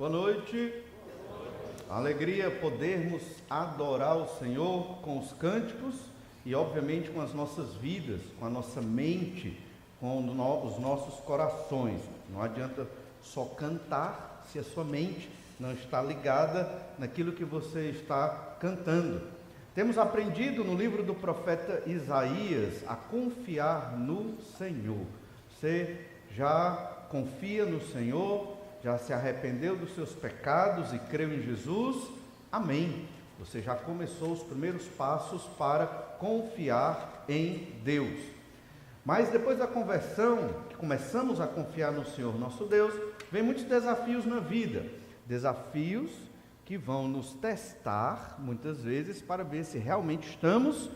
Boa noite. Alegria podermos adorar o Senhor com os cânticos e obviamente com as nossas vidas, com a nossa mente, com os nossos corações. Não adianta só cantar se a sua mente não está ligada naquilo que você está cantando. Temos aprendido no livro do profeta Isaías a confiar no Senhor. Você já confia no Senhor? Já se arrependeu dos seus pecados e creu em Jesus? Amém. Você já começou os primeiros passos para confiar em Deus. Mas depois da conversão, que começamos a confiar no Senhor nosso Deus, vem muitos desafios na vida. Desafios que vão nos testar, muitas vezes, para ver se realmente estamos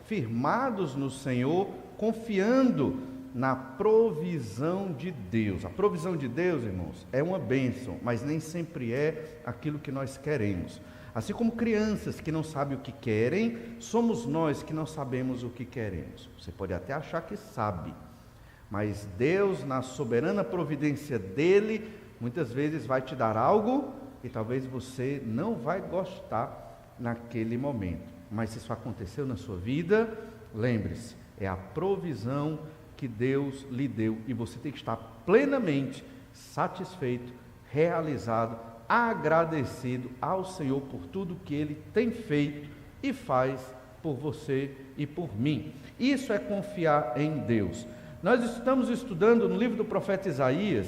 firmados no Senhor, confiando na provisão de Deus. A provisão de Deus, irmãos, é uma bênção, mas nem sempre é aquilo que nós queremos. Assim como crianças que não sabem o que querem, somos nós que não sabemos o que queremos. Você pode até achar que sabe, mas Deus, na soberana providência dele, muitas vezes vai te dar algo e talvez você não vai gostar naquele momento. Mas se isso aconteceu na sua vida, lembre-se, é a provisão que Deus lhe deu e você tem que estar plenamente satisfeito, realizado, agradecido ao Senhor por tudo que Ele tem feito e faz por você e por mim. Isso é confiar em Deus. Nós estamos estudando no livro do profeta Isaías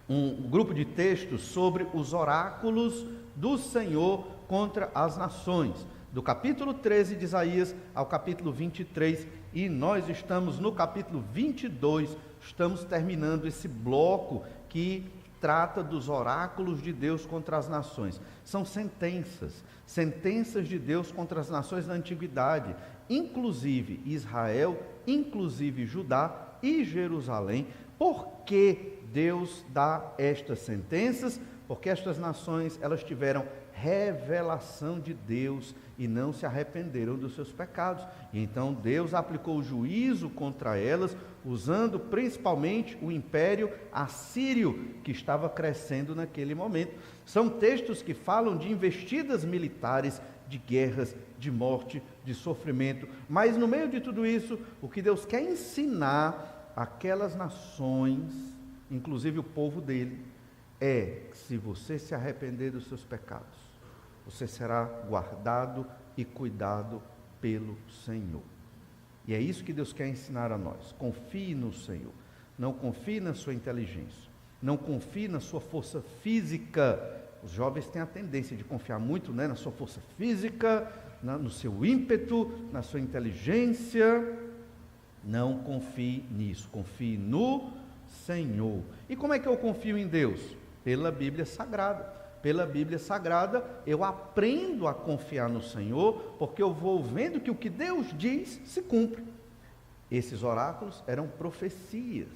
um grupo de textos sobre os oráculos do Senhor contra as nações, do capítulo 13 de Isaías ao capítulo 23, e nós estamos no capítulo 22, estamos terminando esse bloco que trata dos oráculos de Deus contra as nações. São sentenças de Deus contra as nações da antiguidade, inclusive Israel, inclusive Judá e Jerusalém. Por que Deus dá estas sentenças? Porque estas nações, elas tiveram revelação de Deus e não se arrependeram dos seus pecados. E então Deus aplicou o juízo contra elas, usando principalmente o império assírio que estava crescendo naquele momento. São textos que falam de investidas militares, de guerras, de morte, de sofrimento. Mas no meio de tudo isso, o que Deus quer ensinar aquelas nações, inclusive o povo dele, é que se você se arrepender dos seus pecados, você será guardado e cuidado pelo Senhor. E é isso que Deus quer ensinar a nós. Confie no Senhor. Não confie na sua inteligência. Não confie na sua força física. Os jovens têm a tendência de confiar muito, na sua força física, no seu ímpeto, na sua inteligência. Não confie nisso. Confie no Senhor. E como é que eu confio em Deus? Pela Bíblia Sagrada. Pela Bíblia Sagrada, eu aprendo a confiar no Senhor, porque eu vou vendo que o que Deus diz se cumpre. Esses oráculos eram profecias,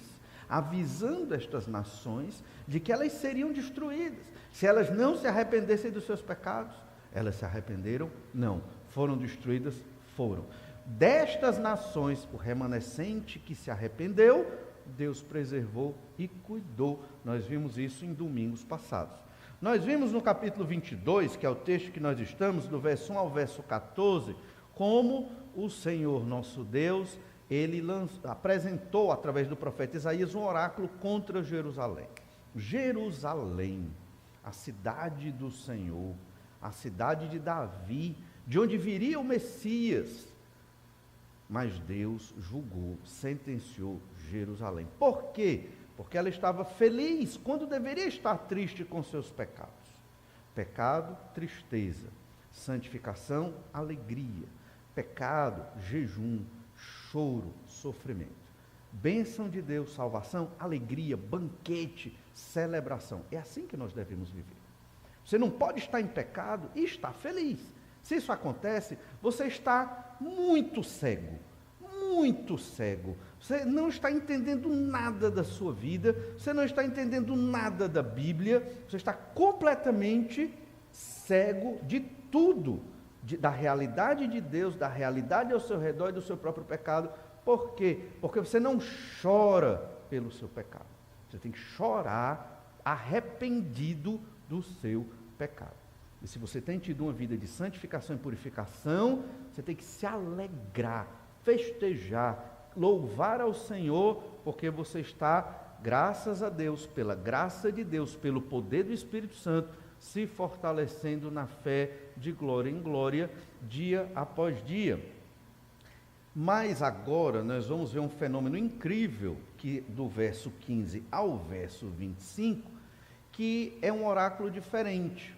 avisando estas nações de que elas seriam destruídas. Se elas não se arrependessem dos seus pecados, elas se arrependeram? Não. Foram destruídas? Foram. Destas nações, o remanescente que se arrependeu, Deus preservou e cuidou. Nós vimos isso em domingos passados. Nós vimos no capítulo 22, que é o texto que nós estamos, do verso 1 ao verso 14, como o Senhor nosso Deus, ele apresentou através do profeta Isaías um oráculo contra Jerusalém. Jerusalém, a cidade do Senhor, a cidade de Davi, de onde viria o Messias. Mas Deus julgou, sentenciou Jerusalém. Por quê? Porque ela estava feliz quando deveria estar triste com seus pecados. Pecado, tristeza. Santificação, alegria. Pecado, jejum, choro, sofrimento. Bênção de Deus, salvação, alegria, banquete, celebração. É assim que nós devemos viver. Você não pode estar em pecado e estar feliz. Se isso acontece, você está muito cego. Muito cego. Você não está entendendo nada da sua vida, você não está entendendo nada da Bíblia, você está completamente cego de tudo, da realidade de Deus, da realidade ao seu redor e do seu próprio pecado. Por quê? Porque você não chora pelo seu pecado. Você tem que chorar arrependido do seu pecado. E se você tem tido uma vida de santificação e purificação, você tem que se alegrar, festejar, louvar ao Senhor, porque você está, graças a Deus, pela graça de Deus, pelo poder do Espírito Santo, se fortalecendo na fé de glória em glória, dia após dia. Mas agora nós vamos ver um fenômeno incrível, que do verso 15 ao verso 25, que é um oráculo diferente.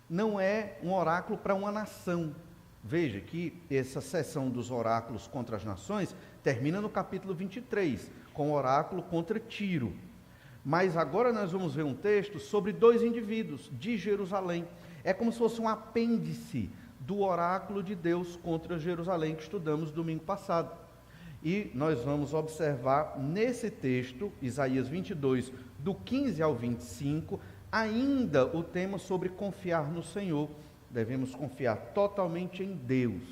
Não é um oráculo para uma nação. Veja que essa sessão dos oráculos contra as nações termina no capítulo 23, com o oráculo contra Tiro. Mas agora nós vamos ver um texto sobre 2 indivíduos de Jerusalém. É como se fosse um apêndice do oráculo de Deus contra Jerusalém, que estudamos domingo passado. E nós vamos observar nesse texto, Isaías 22, do 15 ao 25, ainda o tema sobre confiar no Senhor. Devemos confiar totalmente em Deus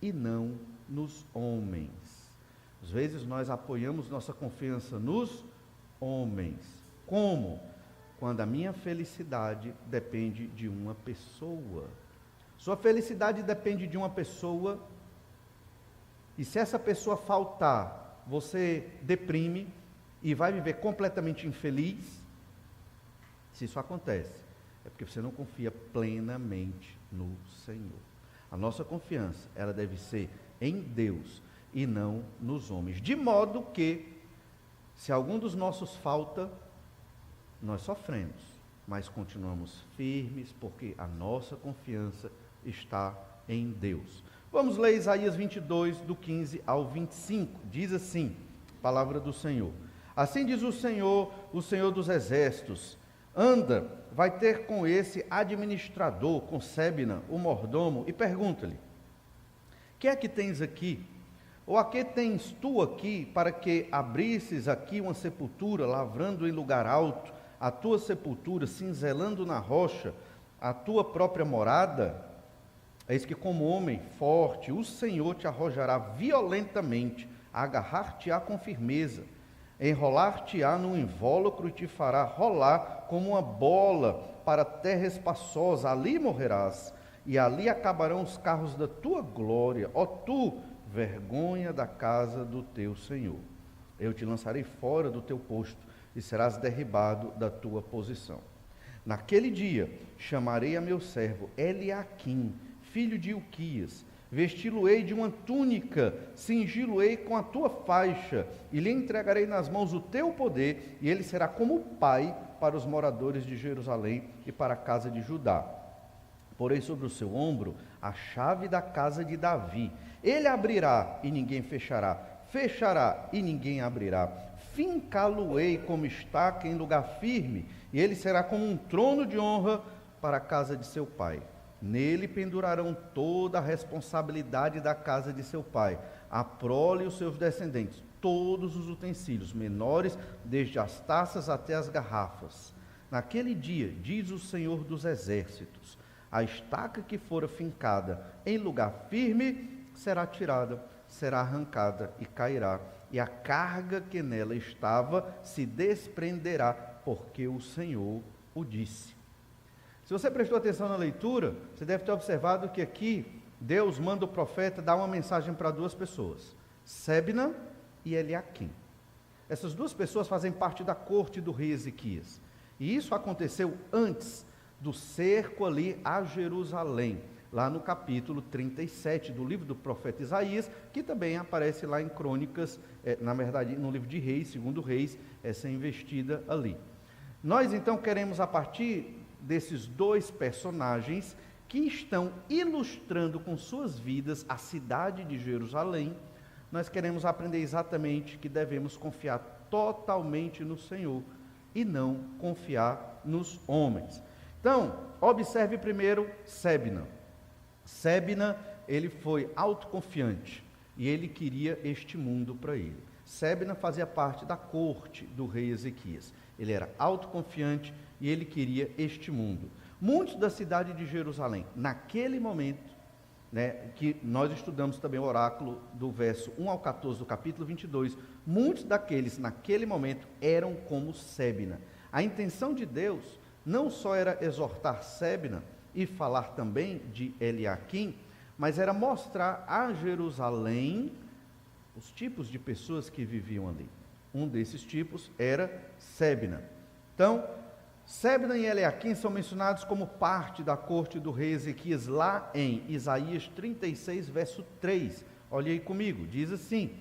e não nos homens. Às vezes nós apoiamos nossa confiança nos homens. Como? Quando a minha felicidade depende de uma pessoa. Sua felicidade depende de uma pessoa, e se essa pessoa faltar, você deprime e vai viver completamente infeliz. Se isso acontece, é porque você não confia plenamente no Senhor. A nossa confiança, ela deve ser em Deus e não nos homens. De modo que, se algum dos nossos falta, nós sofremos, mas continuamos firmes, porque a nossa confiança está em Deus. Vamos ler Isaías 22, do 15 ao 25. Diz assim, palavra do Senhor. Assim diz o Senhor dos exércitos: anda, vai ter com esse administrador, com Sebna, o mordomo, e pergunta-lhe: que é que tens aqui? Ou a que tens tu aqui, para que abrisses aqui uma sepultura, lavrando em lugar alto a tua sepultura, cinzelando na rocha a tua própria morada? Eis que como homem forte, o Senhor te arrojará violentamente, agarrar-te-á com firmeza, enrolar-te-á num invólucro e te fará rolar como uma bola para a terra espaçosa. Ali morrerás, e ali acabarão os carros da tua glória, ó tu, vergonha da casa do teu Senhor. Eu te lançarei fora do teu posto, e serás derribado da tua posição. Naquele dia chamarei a meu servo Eliaquim, filho de Ilquias, vesti-lo-ei de uma túnica, cingi-lo-ei com a tua faixa, e lhe entregarei nas mãos o teu poder, e ele será como pai para os moradores de Jerusalém e para a casa de Judá. Porei sobre o seu ombro a chave da casa de Davi. Ele abrirá e ninguém fechará, fechará e ninguém abrirá. Fincá-lo-ei como estaca em lugar firme, e ele será como um trono de honra para a casa de seu pai. Nele pendurarão toda a responsabilidade da casa de seu pai, a prole e os seus descendentes, todos os utensílios, menores, desde as taças até as garrafas. Naquele dia, diz o Senhor dos exércitos, a estaca que fora fincada em lugar firme será tirada, será arrancada e cairá, e a carga que nela estava se desprenderá, porque o Senhor o disse. Se você prestou atenção na leitura, você deve ter observado que aqui Deus manda o profeta dar uma mensagem para 2 pessoas, Sebna e Eliaquim. Essas 2 pessoas fazem parte da corte do rei Ezequias. E isso aconteceu antes do cerco ali a Jerusalém, lá no capítulo 37 do livro do profeta Isaías, que também aparece lá em Crônicas, na verdade no livro de Reis, 2º Reis, essa investida ali. Nós então queremos, a partir desses 2 personagens que estão ilustrando com suas vidas a cidade de Jerusalém, nós queremos aprender exatamente que devemos confiar totalmente no Senhor e não confiar nos homens. Então, observe primeiro Sebna. Sebna, ele foi autoconfiante e ele queria este mundo para ele. Sebna fazia parte da corte do rei Ezequias. Ele era autoconfiante e ele queria este mundo. Muitos da cidade de Jerusalém, naquele momento, que nós estudamos também o oráculo do verso 1 ao 14 do capítulo 22, muitos daqueles naquele momento eram como Sebna. A intenção de Deus não só era exortar Sebna e falar também de Eliaquim, mas era mostrar a Jerusalém os tipos de pessoas que viviam ali. Um desses tipos era Sebna. Então, Sebna e Eliaquim são mencionados como parte da corte do rei Ezequias lá em Isaías 36, verso 3. Olha aí comigo, diz assim: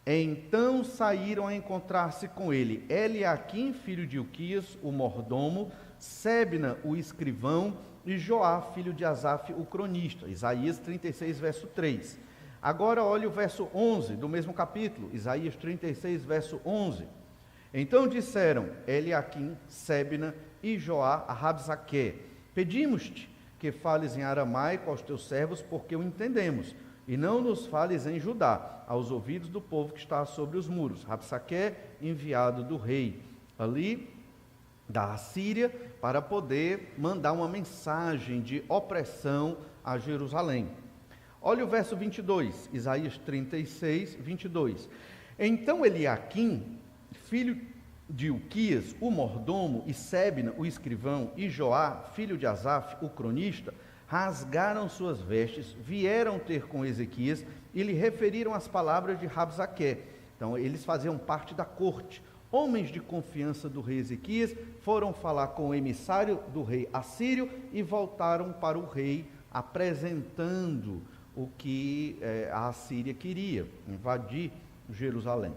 então saíram a encontrar-se com ele Eliaquim, filho de Ilquias, o mordomo, Sebna, o escrivão, e Joá, filho de Asaf, o cronista. Isaías 36, verso 3. Agora olha o verso 11 do mesmo capítulo, Isaías 36, verso 11. Então disseram Eliaquim, Sebna e Joá a Rabsaque: pedimos-te que fales em aramaico aos teus servos, porque o entendemos, e não nos fales em Judá, aos ouvidos do povo que está sobre os muros. Rabsaque, enviado do rei ali da Assíria, para poder mandar uma mensagem de opressão a Jerusalém. Olha o verso 22, Isaías 36, 22. Então Eliaquim, filho de Ilquias, o mordomo, e Sebna, o escrivão, e Joá, filho de Asaf, o cronista, rasgaram suas vestes, vieram ter com Ezequias e lhe referiram as palavras de Rabsaque. Então eles faziam parte da corte. Homens de confiança do rei Ezequias foram falar com o emissário do rei assírio e voltaram para o rei apresentando o que a Assíria queria, invadir Jerusalém.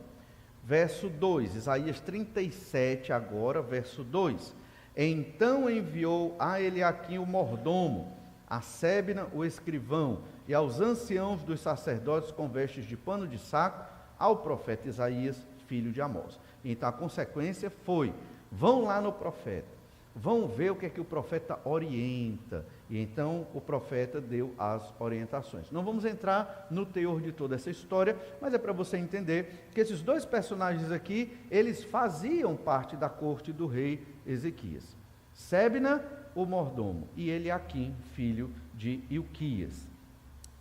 Verso 2, Isaías 37 agora, verso 2. Então enviou a Eliaquim o mordomo, a Sebna o escrivão, e aos anciãos dos sacerdotes com vestes de pano de saco, ao profeta Isaías, filho de Amós. Então a consequência foi: vão lá no profeta, vão ver o que é que o profeta orienta. E então o profeta deu as orientações. Não vamos entrar no teor de toda essa história, mas é para você entender que esses dois personagens aqui, eles faziam parte da corte do rei Ezequias. Sebna, o mordomo, e Eliaquim, filho de Ilquias.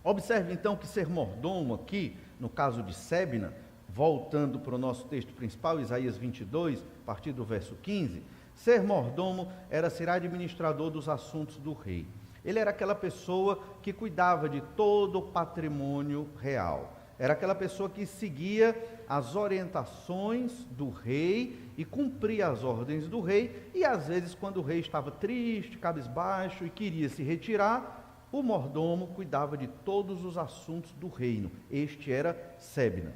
Observe então que ser mordomo aqui, no caso de Sebna, voltando para o nosso texto principal, Isaías 22, a partir do verso 15, ser mordomo era ser administrador dos assuntos do rei. Ele era aquela pessoa que cuidava de todo o patrimônio real. Era aquela pessoa que seguia as orientações do rei e cumpria as ordens do rei. E às vezes, quando o rei estava triste, cabisbaixo e queria se retirar, o mordomo cuidava de todos os assuntos do reino. Este era Sebna.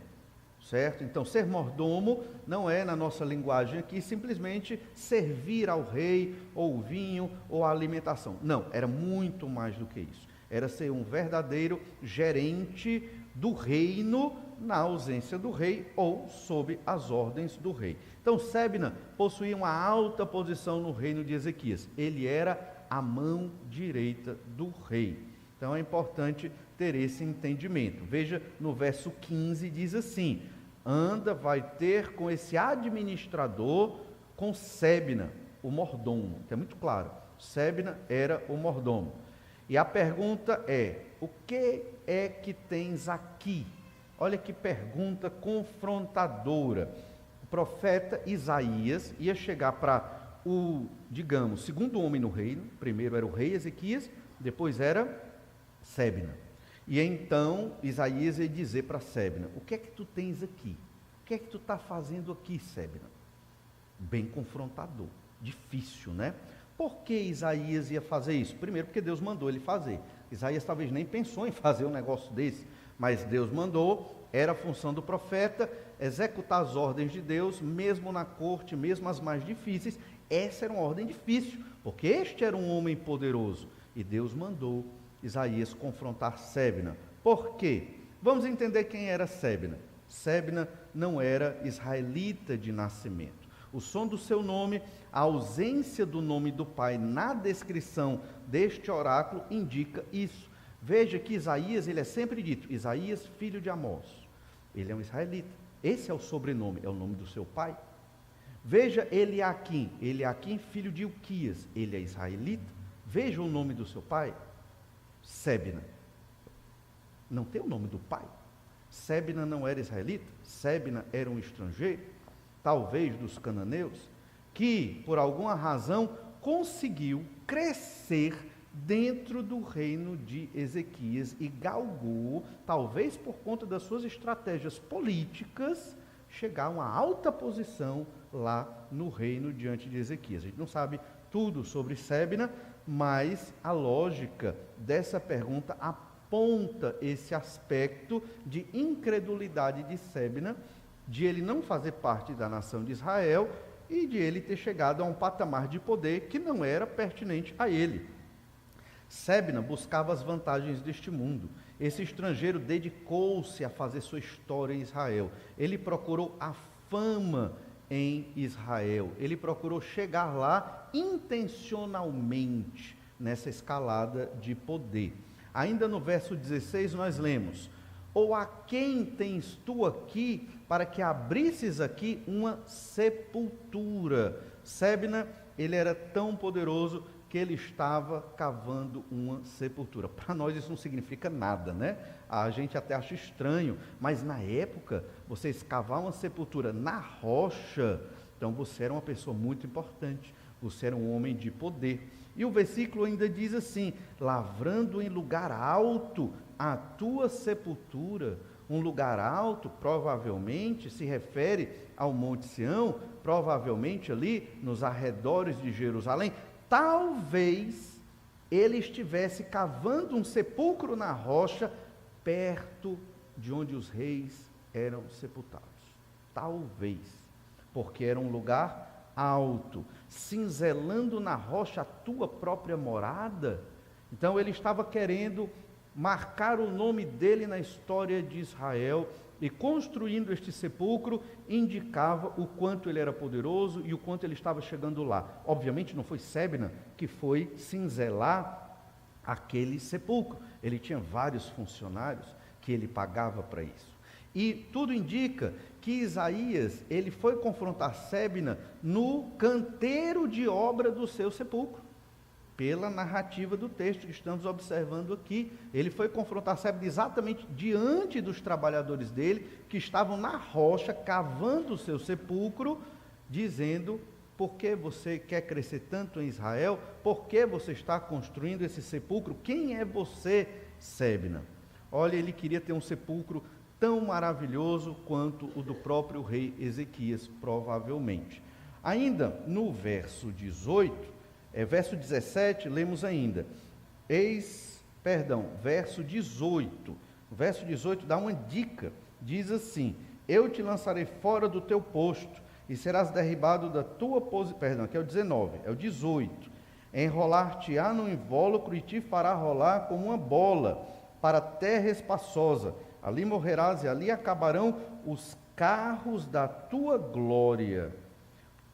Certo? Então, ser mordomo não é, na nossa linguagem aqui, simplesmente servir ao rei, ou o vinho, ou a alimentação. Não, era muito mais do que isso. Era ser um verdadeiro gerente do reino, na ausência do rei, ou sob as ordens do rei. Então, Sebna possuía uma alta posição no reino de Ezequias. Ele era a mão direita do rei. Então, é importante ter esse entendimento. Veja, no verso 15 diz assim: anda, vai ter com esse administrador, com Sebna, o mordomo. Então é muito claro, Sebna era o mordomo. E a pergunta é: o que é que tens aqui? Olha que pergunta confrontadora. O profeta Isaías ia chegar para o, digamos, segundo homem no reino. Primeiro era o rei Ezequias, depois era Sebna. E então Isaías ia dizer para Sebna: o que é que tu tens aqui? O que é que tu está fazendo aqui, Sebna? Bem confrontador, difícil, né? Por que Isaías ia fazer isso? Primeiro, porque Deus mandou ele fazer. Isaías talvez nem pensou em fazer um negócio desse, mas Deus mandou, era a função do profeta executar as ordens de Deus, mesmo na corte, mesmo as mais difíceis. Essa era uma ordem difícil, porque este era um homem poderoso, e Deus mandou Isaías confrontar Sebna. Por quê? Vamos entender quem era Sebna. Sebna não era israelita de nascimento. O som do seu nome, a ausência do nome do pai na descrição deste oráculo indica isso. Veja que Isaías, ele é sempre dito, Isaías, filho de Amós. Ele é um israelita. Esse é o sobrenome, é o nome do seu pai. Veja Eliaquim, Eliaquim, filho de Ilquias. Ele é israelita. Veja o nome do seu pai, Sebna. Não tem o nome do pai. Sebna não era israelita, Sebna era um estrangeiro, talvez dos cananeus, que por alguma razão conseguiu crescer dentro do reino de Ezequias e galgou, talvez por conta das suas estratégias políticas, chegar a uma alta posição lá no reino diante de Ezequias. A gente não sabe tudo sobre Sebna, mas a lógica dessa pergunta aponta esse aspecto de incredulidade de Sebna, de ele não fazer parte da nação de Israel e de ele ter chegado a um patamar de poder que não era pertinente a ele. Sebna buscava as vantagens deste mundo. Esse estrangeiro dedicou-se a fazer sua história em Israel. Ele procurou a fama em Israel. Ele procurou chegar lá intencionalmente nessa escalada de poder. Ainda no verso 16 nós lemos: ou a quem tens tu aqui para que abrisses aqui uma sepultura? Sebna, ele era tão poderoso que ele estava cavando uma sepultura. Para nós isso não significa nada, né? A gente até acha estranho, mas na época, você escavar uma sepultura na rocha, então você era uma pessoa muito importante, você era um homem de poder. E o versículo ainda diz assim: lavrando em lugar alto a tua sepultura. Um lugar alto, provavelmente, se refere ao Monte Sião, provavelmente ali nos arredores de Jerusalém. Talvez ele estivesse cavando um sepulcro na rocha, perto de onde os reis eram sepultados. Talvez, porque era um lugar alto, cinzelando na rocha a tua própria morada. Então ele estava querendo marcar o nome dele na história de Israel, e construindo este sepulcro, indicava o quanto ele era poderoso e o quanto ele estava chegando lá. Obviamente não foi Sebna que foi cinzelar aquele sepulcro. Ele tinha vários funcionários que ele pagava para isso. E tudo indica que Isaías, ele foi confrontar Sebna no canteiro de obra do seu sepulcro. Pela narrativa do texto que estamos observando aqui, ele foi confrontar Sebna exatamente diante dos trabalhadores dele, que estavam na rocha, cavando o seu sepulcro, dizendo: por que você quer crescer tanto em Israel? Por que você está construindo esse sepulcro? Quem é você, Sebna? Olha, ele queria ter um sepulcro tão maravilhoso quanto o do próprio rei Ezequias, provavelmente. Ainda no verso 18, verso 17, lemos ainda, verso 18, o verso 18 dá uma dica, diz assim: eu te lançarei fora do teu posto, e serás derribado da tua posição, aqui é o 19, é o 18, enrolar-te-á no invólucro e te fará rolar como uma bola, para a terra espaçosa, ali morrerás e ali acabarão os carros da tua glória.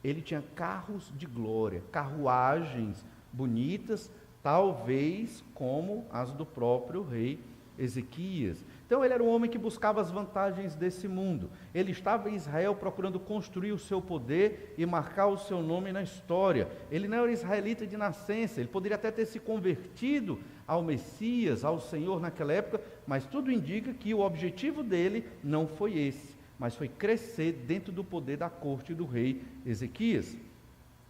Ele tinha carros de glória, carruagens bonitas, talvez como as do próprio rei Ezequias. Então ele era um homem que buscava as vantagens desse mundo. Ele estava em Israel procurando construir o seu poder e marcar o seu nome na história. Ele não era israelita de nascença, ele poderia até ter se convertido ao Messias, ao Senhor naquela época, mas tudo indica que o objetivo dele não foi esse, mas foi crescer dentro do poder da corte do rei Ezequias.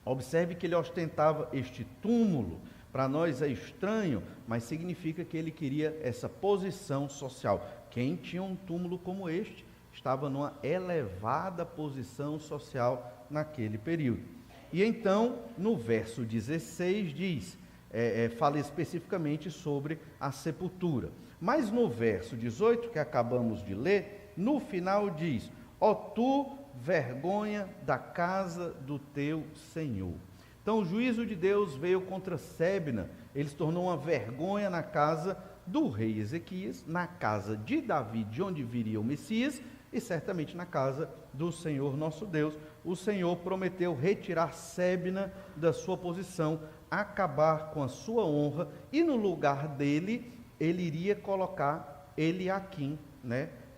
Observe que ele ostentava este túmulo. Para nós é estranho, mas significa que ele queria essa posição social. Quem tinha um túmulo como este estava numa elevada posição social naquele período. E então, no verso 16 diz, fala especificamente sobre a sepultura. Mas no verso 18, que acabamos de ler, no final diz: ó tu, vergonha da casa do teu Senhor. Então o juízo de Deus veio contra Sebna, ele se tornou uma vergonha na casa do rei Ezequias, na casa de Davi, de onde viria o Messias, e certamente na casa do Senhor nosso Deus. O Senhor prometeu retirar Sebna da sua posição, acabar com a sua honra, e no lugar dele, ele iria colocar Eliaquim,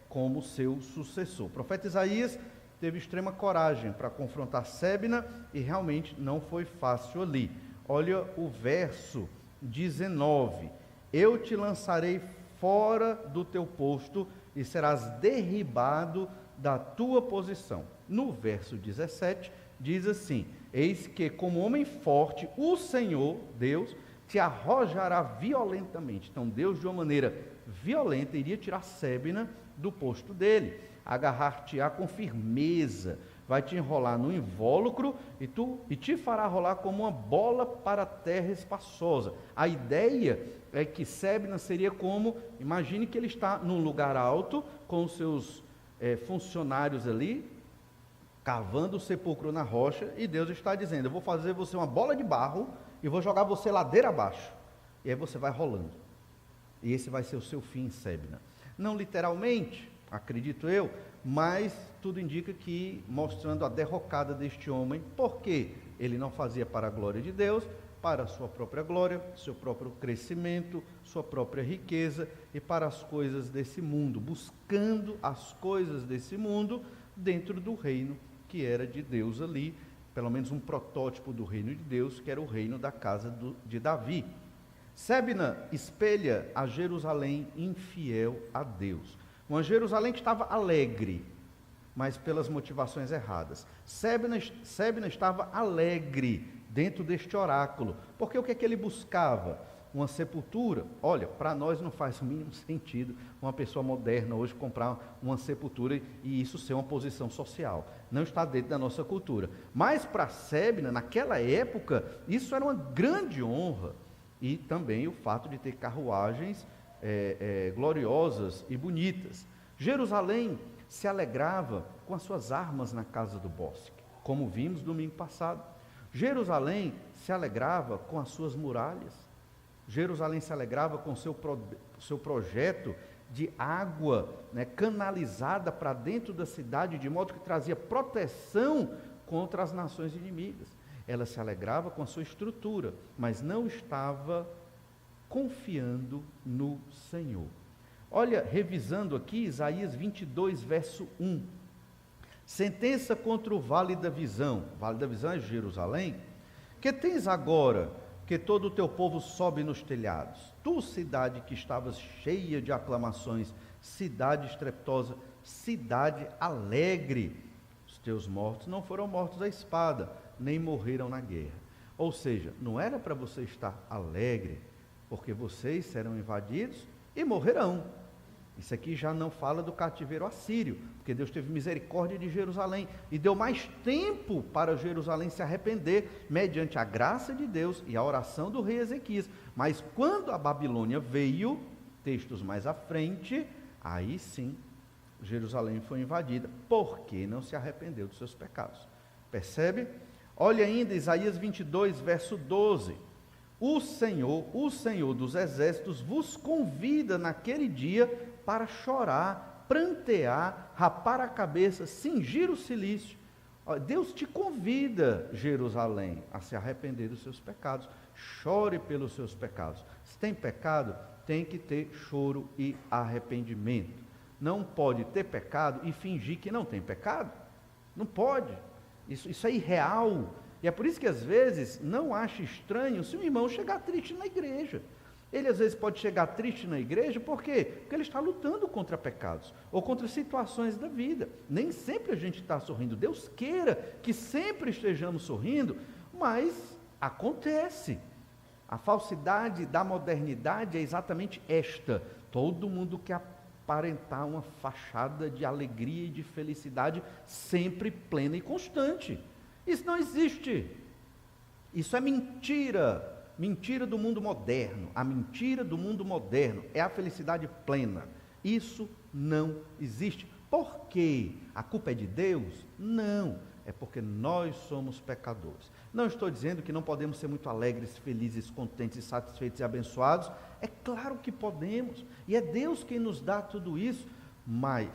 como seu sucessor. O profeta Isaías teve extrema coragem para confrontar Sebna e realmente não foi fácil ali. Olha o verso 19: eu te lançarei fora do teu posto e serás derribado da tua posição. No verso 17 diz assim: eis que como homem forte, o Senhor, Deus, te arrojará violentamente. Então Deus, de uma maneira violenta, iria tirar Sébina do posto dele, agarrar-te-á com firmeza, vai te enrolar no invólucro e te fará rolar como uma bola para a terra espaçosa. A ideia é que Sébina seria como, imagine que ele está num lugar alto, com os seus funcionários ali, cavando o sepulcro na rocha, e Deus está dizendo: eu vou fazer você uma bola de barro, e vou jogar você ladeira abaixo, e aí você vai rolando, e esse vai ser o seu fim, Sébina. Não literalmente, acredito eu, mas tudo indica que, mostrando a derrocada deste homem, porque ele não fazia para a glória de Deus, para a sua própria glória, seu próprio crescimento, sua própria riqueza, e para as coisas desse mundo, buscando as coisas desse mundo dentro do reino que era de Deus ali, pelo menos um protótipo do reino de Deus, que era o reino da casa de Davi. Sébina espelha a Jerusalém infiel a Deus. Uma Jerusalém que estava alegre, mas pelas motivações erradas. Sébina estava alegre dentro deste oráculo, porque o que é que ele buscava? Uma sepultura. Olha, para nós não faz o mínimo sentido uma pessoa moderna hoje comprar uma sepultura e isso ser uma posição social. Não está dentro da nossa cultura. Mas para Sébina, naquela época, isso era uma grande honra. E também o fato de ter carruagens gloriosas e bonitas. Jerusalém se alegrava com as suas armas na casa do bosque, como vimos domingo passado. Jerusalém se alegrava com as suas muralhas. Jerusalém se alegrava com o seu projeto de água, canalizada para dentro da cidade, de modo que trazia proteção contra as nações inimigas. Ela se alegrava com a sua estrutura, mas não estava confiando no Senhor. Olha, revisando aqui Isaías 22, verso 1. Sentença contra o vale da visão. O vale da visão é Jerusalém. Que tens agora que todo o teu povo sobe nos telhados? Tu, cidade que estavas cheia de aclamações, cidade estrepitosa, cidade alegre. Os teus mortos não foram mortos à espada, nem morreram na guerra. Ou seja, não era para você estar alegre, porque vocês serão invadidos e morrerão. Isso aqui já não fala do cativeiro assírio, porque Deus teve misericórdia de Jerusalém e deu mais tempo para Jerusalém se arrepender, mediante a graça de Deus e a oração do rei Ezequias. Mas quando a Babilônia veio, textos mais à frente, aí sim, Jerusalém foi invadida, porque não se arrependeu dos seus pecados. Percebe? Olha ainda Isaías 22, verso 12. O Senhor dos exércitos vos convida naquele dia para chorar, prantear, rapar a cabeça, cingir o cilício. Deus te convida, Jerusalém, a se arrepender dos seus pecados. Chore pelos seus pecados. Se tem pecado, tem que ter choro e arrependimento. Não pode ter pecado e fingir que não tem pecado. Não pode. Isso é irreal. E é por isso que às vezes não acha estranho se um irmão chegar triste na igreja. Ele às vezes pode chegar triste na igreja, por quê? Porque ele está lutando contra pecados, ou contra situações da vida. Nem sempre a gente está sorrindo. Deus queira que sempre estejamos sorrindo, mas acontece. A falsidade da modernidade é exatamente esta. Todo mundo quer aparentar uma fachada de alegria e de felicidade sempre plena e constante. Isso não existe. Isso é mentira. Mentira do mundo moderno. A mentira do mundo moderno é a felicidade plena. Isso não existe. Por quê? A culpa é de Deus? Não. É porque nós somos pecadores. Não estou dizendo que não podemos ser muito alegres, felizes, contentes, satisfeitos e abençoados. É claro que podemos. E é Deus quem nos dá tudo isso. Mas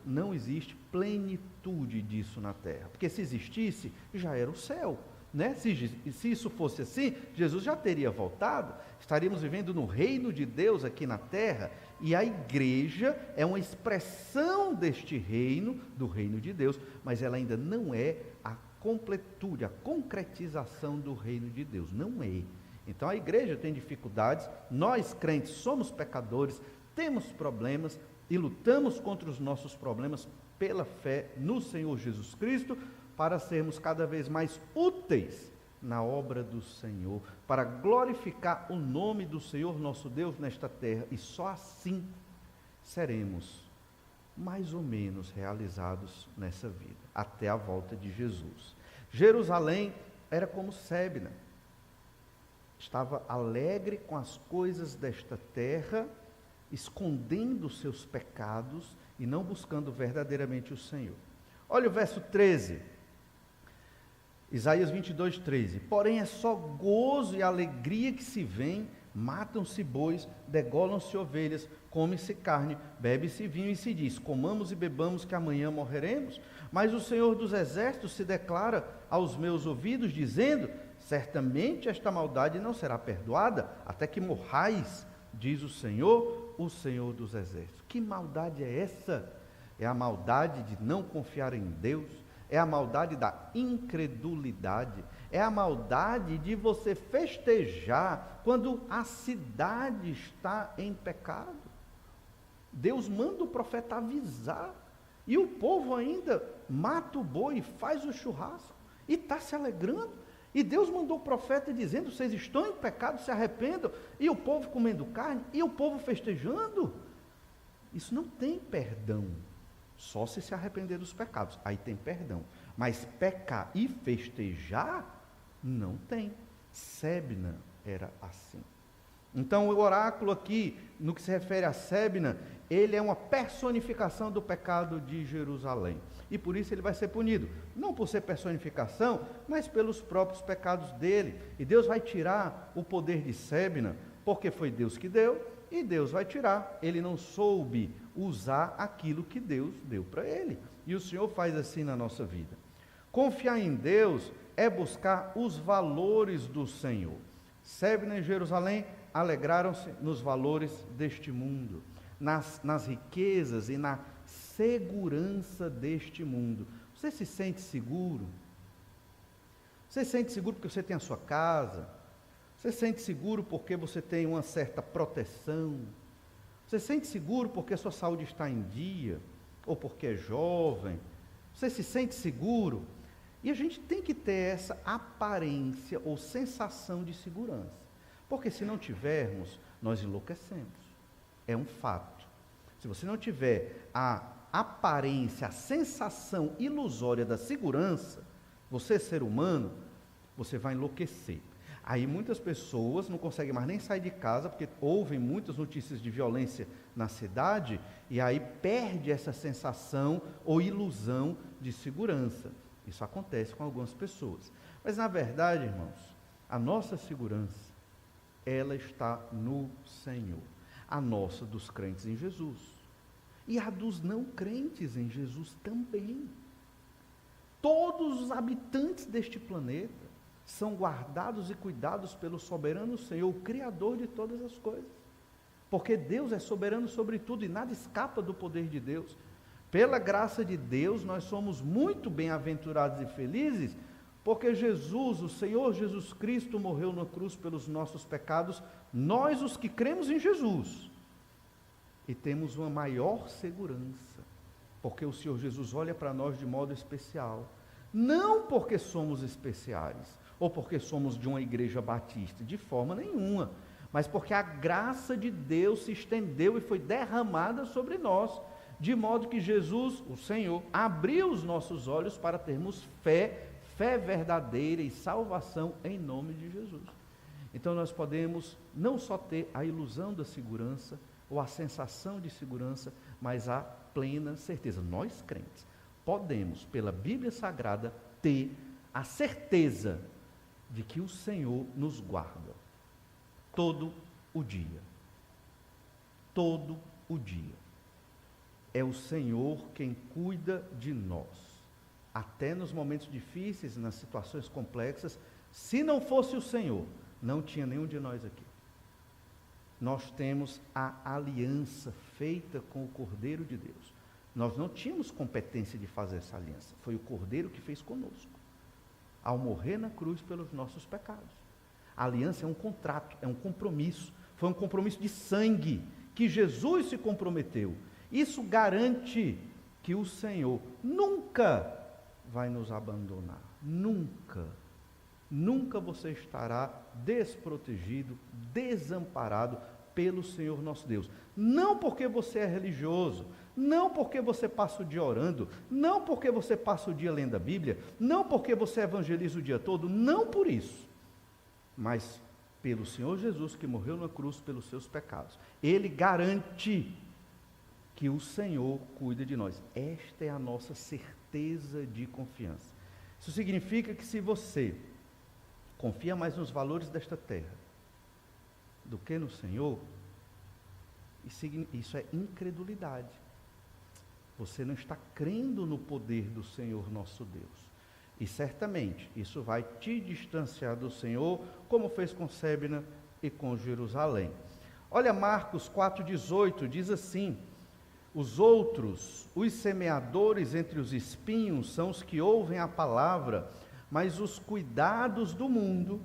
não existe plenitude disso na terra. Porque se existisse, já era o céu. Né? Se isso fosse assim, Jesus já teria voltado. Estaríamos vivendo no reino de Deus aqui na terra, e a igreja é uma expressão deste reino, do reino de Deus, mas ela ainda não é a completude, a concretização do reino de Deus, não é. Então a igreja tem dificuldades, nós crentes somos pecadores, temos problemas e lutamos contra os nossos problemas pela fé no Senhor Jesus Cristo, para sermos cada vez mais úteis na obra do Senhor, para glorificar o nome do Senhor nosso Deus nesta terra, e só assim seremos mais ou menos realizados nessa vida, até a volta de Jesus. Jerusalém era como Sébina, estava alegre com as coisas desta terra, escondendo os seus pecados e não buscando verdadeiramente o Senhor. Olha o verso 13, Isaías 22, 13. Porém é só gozo e alegria que se vem, matam-se bois, degolam-se ovelhas, come-se carne, bebe-se vinho e se diz, comamos e bebamos que amanhã morreremos. Mas o Senhor dos Exércitos se declara aos meus ouvidos, dizendo, certamente esta maldade não será perdoada, até que morrais, diz o Senhor dos Exércitos. Que maldade é essa? É a maldade de não confiar em Deus, é a maldade da incredulidade, é a maldade de você festejar quando a cidade está em pecado. Deus manda o profeta avisar, e o povo ainda mata o boi, faz o churrasco, e está se alegrando. E Deus mandou o profeta dizendo, vocês estão em pecado, se arrependam, e o povo comendo carne, e o povo festejando. Isso não tem perdão, só se arrepender dos pecados, aí tem perdão. Mas pecar e festejar, não tem. Sébina era assim. Então o oráculo aqui, no que se refere a Sébina, ele é uma personificação do pecado de Jerusalém. E por isso ele vai ser punido. Não por ser personificação, mas pelos próprios pecados dele. E Deus vai tirar o poder de Sébina, porque foi Deus que deu, e Deus vai tirar. Ele não soube usar aquilo que Deus deu para ele. E o Senhor faz assim na nossa vida. Confiar em Deus é buscar os valores do Senhor. Sébina e Jerusalém alegraram-se nos valores deste mundo, nas riquezas e na segurança deste mundo. Você se sente seguro? Você se sente seguro porque você tem a sua casa? Você se sente seguro porque você tem uma certa proteção? Você se sente seguro porque a sua saúde está em dia? Ou porque é jovem? Você se sente seguro? E a gente tem que ter essa aparência ou sensação de segurança. Porque se não tivermos, nós enlouquecemos. É um fato. Se você não tiver a aparência, a sensação ilusória da segurança, você, ser humano, você vai enlouquecer. Aí muitas pessoas não conseguem mais nem sair de casa, porque ouvem muitas notícias de violência na cidade, e aí perde essa sensação ou ilusão de segurança. Isso acontece com algumas pessoas. Mas na verdade, irmãos, a nossa segurança, ela está no Senhor. A nossa dos crentes em Jesus. E a dos não crentes em Jesus também. Todos os habitantes deste planeta são guardados e cuidados pelo soberano Senhor, o Criador de todas as coisas. Porque Deus é soberano sobre tudo e nada escapa do poder de Deus. Pela graça de Deus, nós somos muito bem-aventurados e felizes, porque Jesus, o Senhor Jesus Cristo, morreu na cruz pelos nossos pecados, nós os que cremos em Jesus. E temos uma maior segurança, porque o Senhor Jesus olha para nós de modo especial. Não porque somos especiais, ou porque somos de uma igreja batista, de forma nenhuma, mas porque a graça de Deus se estendeu e foi derramada sobre nós, de modo que Jesus, o Senhor, abriu os nossos olhos para termos fé verdadeira e salvação em nome de Jesus. Então nós podemos não só ter a ilusão da segurança, ou a sensação de segurança, mas a plena certeza. Nós crentes podemos, pela Bíblia Sagrada, ter a certeza de que o Senhor nos guarda todo o dia. Todo o dia. É o Senhor quem cuida de nós. Até nos momentos difíceis, nas situações complexas, se não fosse o Senhor, não tinha nenhum de nós aqui. Nós temos a aliança feita com o Cordeiro de Deus. Nós não tínhamos competência de fazer essa aliança. Foi o Cordeiro que fez conosco, ao morrer na cruz pelos nossos pecados. A aliança é um contrato, é um compromisso. Foi um compromisso de sangue que Jesus se comprometeu. Isso garante que o Senhor nunca vai nos abandonar. Nunca. Nunca você estará desprotegido, desamparado pelo Senhor nosso Deus. Não porque você é religioso, não porque você passa o dia orando, não porque você passa o dia lendo a Bíblia, não porque você evangeliza o dia todo, não por isso, mas pelo Senhor Jesus que morreu na cruz pelos seus pecados. Ele garante que o Senhor cuida de nós. Esta é a nossa certeza de confiança. Isso significa que se você confia mais nos valores desta terra do que no Senhor, isso é incredulidade. Você não está crendo no poder do Senhor nosso Deus. E certamente isso vai te distanciar do Senhor, como fez com Sébina e com Jerusalém. Olha Marcos 4,18, diz assim: os outros, os semeadores entre os espinhos, são os que ouvem a palavra, mas os cuidados do mundo,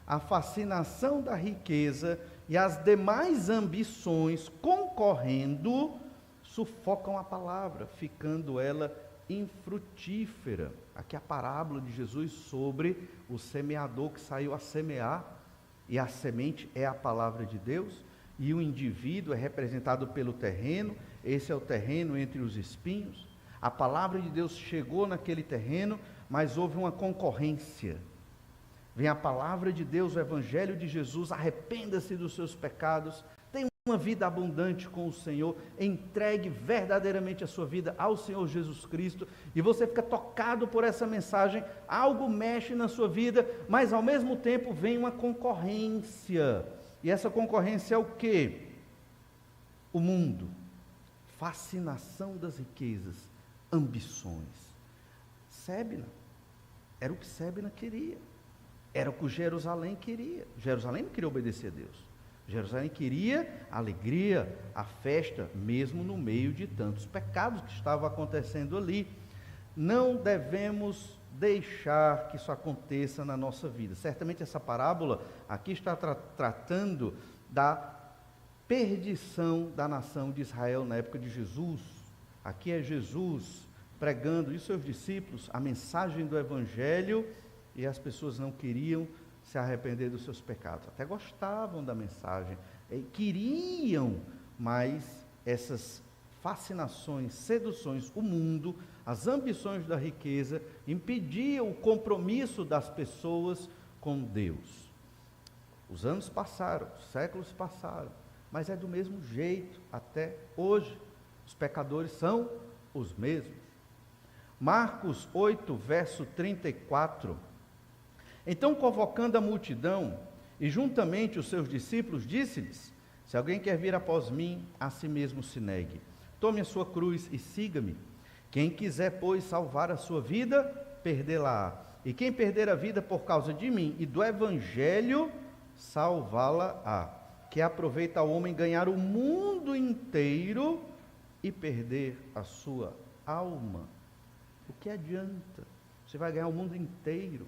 a fascinação da riqueza e as demais ambições concorrendo, sufocam a palavra, ficando ela infrutífera. Aqui a parábola de Jesus sobre o semeador que saiu a semear, e a semente é a palavra de Deus, e o indivíduo é representado pelo terreno, esse é o terreno entre os espinhos. A palavra de Deus chegou naquele terreno, mas houve uma concorrência. Vem a palavra de Deus, o evangelho de Jesus, arrependa-se dos seus pecados, tenha uma vida abundante com o Senhor, entregue verdadeiramente a sua vida ao Senhor Jesus Cristo, e você fica tocado por essa mensagem, algo mexe na sua vida, mas ao mesmo tempo vem uma concorrência. E essa concorrência é o quê? O mundo, fascinação das riquezas, ambições. Sébina, era o que Sébina queria, era o que Jerusalém queria. Jerusalém não queria obedecer a Deus, Jerusalém queria a alegria, a festa, mesmo no meio de tantos pecados que estavam acontecendo ali. Não devemos deixar que isso aconteça na nossa vida. Certamente essa parábola aqui está tratando da perdição da nação de Israel na época de Jesus. Aqui é Jesus pregando e seus discípulos a mensagem do evangelho, e as pessoas não queriam se arrepender dos seus pecados. Até gostavam da mensagem, queriam, mas essas fascinações, seduções, o mundo, as ambições da riqueza, impediam o compromisso das pessoas com Deus. Os anos passaram, os séculos passaram, mas é do mesmo jeito até hoje. Os pecadores são os mesmos. Marcos 8, verso 34. Então, convocando a multidão, e juntamente os seus discípulos, disse-lhes: se alguém quer vir após mim, a si mesmo se negue. Tome a sua cruz e siga-me. Quem quiser, pois, salvar a sua vida, perdê-la-á. E quem perder a vida por causa de mim e do evangelho, salvá-la-á. Que aproveita ao homem ganhar o mundo inteiro e perder a sua alma. O que adianta? Você vai ganhar o mundo inteiro.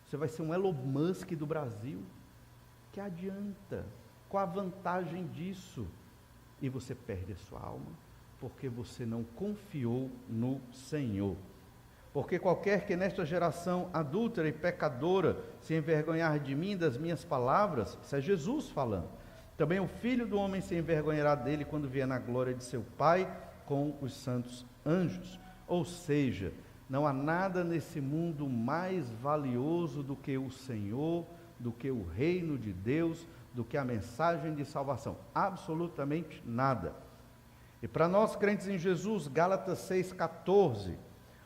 Você vai ser um Elon Musk do Brasil. O que adianta? Qual a vantagem disso? E você perde a sua alma, porque você não confiou no Senhor. Porque qualquer que nesta geração adúltera e pecadora se envergonhar de mim, das minhas palavras, isso é Jesus falando, também o Filho do Homem se envergonhará dele quando vier na glória de seu Pai com os santos anjos. Ou seja, não há nada nesse mundo mais valioso do que o Senhor, do que o reino de Deus, do que a mensagem de salvação. Absolutamente nada. E para nós crentes em Jesus, Gálatas 6,14,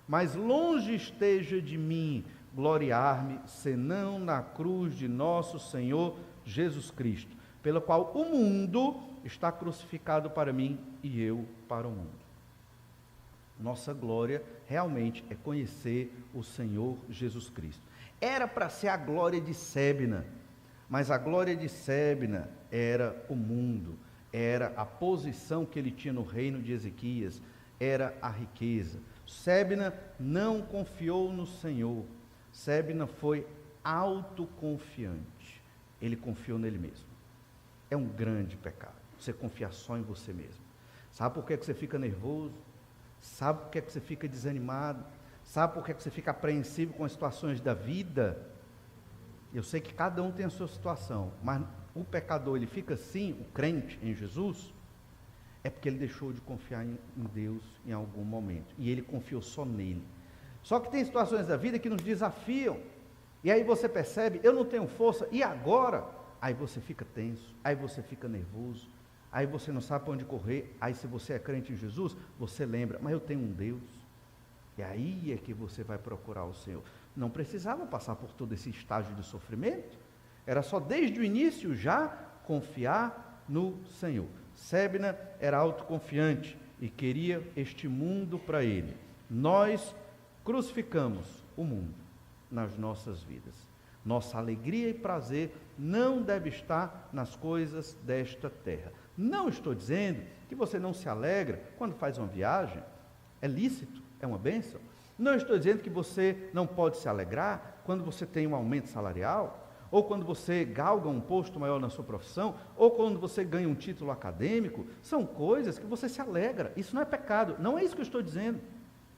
mas longe esteja de mim gloriar-me, senão na cruz de nosso Senhor Jesus Cristo, pela qual o mundo está crucificado para mim e eu para o mundo. Nossa glória realmente é conhecer o Senhor Jesus Cristo. Era para ser a glória de Sébina, mas a glória de Sébina era o mundo, era a posição que ele tinha no reino de Ezequias, era a riqueza. Sébina não confiou no Senhor, Sébina foi autoconfiante, ele confiou nele mesmo. É um grande pecado, você confiar só em você mesmo. Sabe por que você fica nervoso? Sabe por que você fica desanimado? Sabe por que você fica apreensivo com as situações da vida? Eu sei que cada um tem a sua situação, mas o pecador, ele fica assim, o crente em Jesus, é porque ele deixou de confiar em Deus em algum momento, e ele confiou só nele. Só que tem situações da vida que nos desafiam, e aí você percebe, eu não tenho força, e agora? Aí você fica tenso, aí você fica nervoso, aí você não sabe para onde correr, aí se você é crente em Jesus, você lembra, mas eu tenho um Deus, e aí é que você vai procurar o Senhor. Não precisava passar por todo esse estágio de sofrimento, era só desde o início já confiar no Senhor. Sebna era autoconfiante e queria este mundo para ele. Nós crucificamos o mundo nas nossas vidas. Nossa alegria e prazer não deve estar nas coisas desta terra. Não estou dizendo que você não se alegra quando faz uma viagem, é lícito, é uma bênção. Não estou dizendo que você não pode se alegrar quando você tem um aumento salarial, ou quando você galga um posto maior na sua profissão, ou quando você ganha um título acadêmico. São coisas que você se alegra, isso não é pecado, não é isso que eu estou dizendo,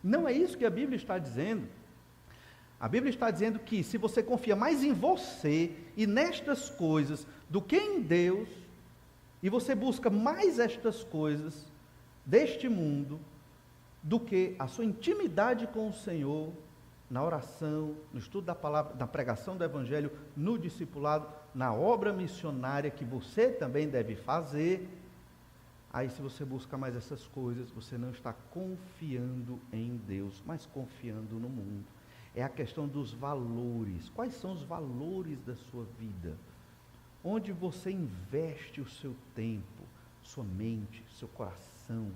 não é isso que a Bíblia está dizendo. A Bíblia está dizendo que se você confia mais em você e nestas coisas do que em Deus, e você busca mais estas coisas deste mundo, do que a sua intimidade com o Senhor, na oração, no estudo da palavra, na pregação do Evangelho, no discipulado, na obra missionária que você também deve fazer, aí se você busca mais essas coisas, você não está confiando em Deus, mas confiando no mundo. É a questão dos valores. Quais são os valores da sua vida? Onde você investe o seu tempo, sua mente, seu coração,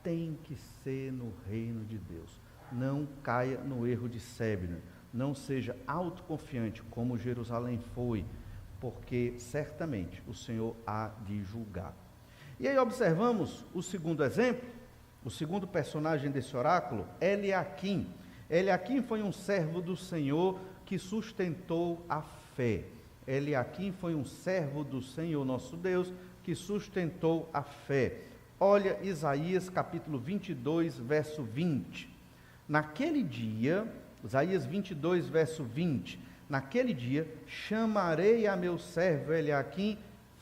tem que ser no reino de Deus. Não caia no erro de Sebna. Não seja autoconfiante como Jerusalém foi, porque certamente o Senhor há de julgar. E aí observamos o segundo exemplo, o segundo personagem desse oráculo, Eliaquim. Eliaquim foi um servo do Senhor que sustentou a fé. Eliaquim foi um servo do Senhor nosso Deus que sustentou a fé. Olha Isaías capítulo 22, verso 20. Naquele dia, Isaías 22, verso 20. Naquele dia, chamarei a meu servo Eliaquim,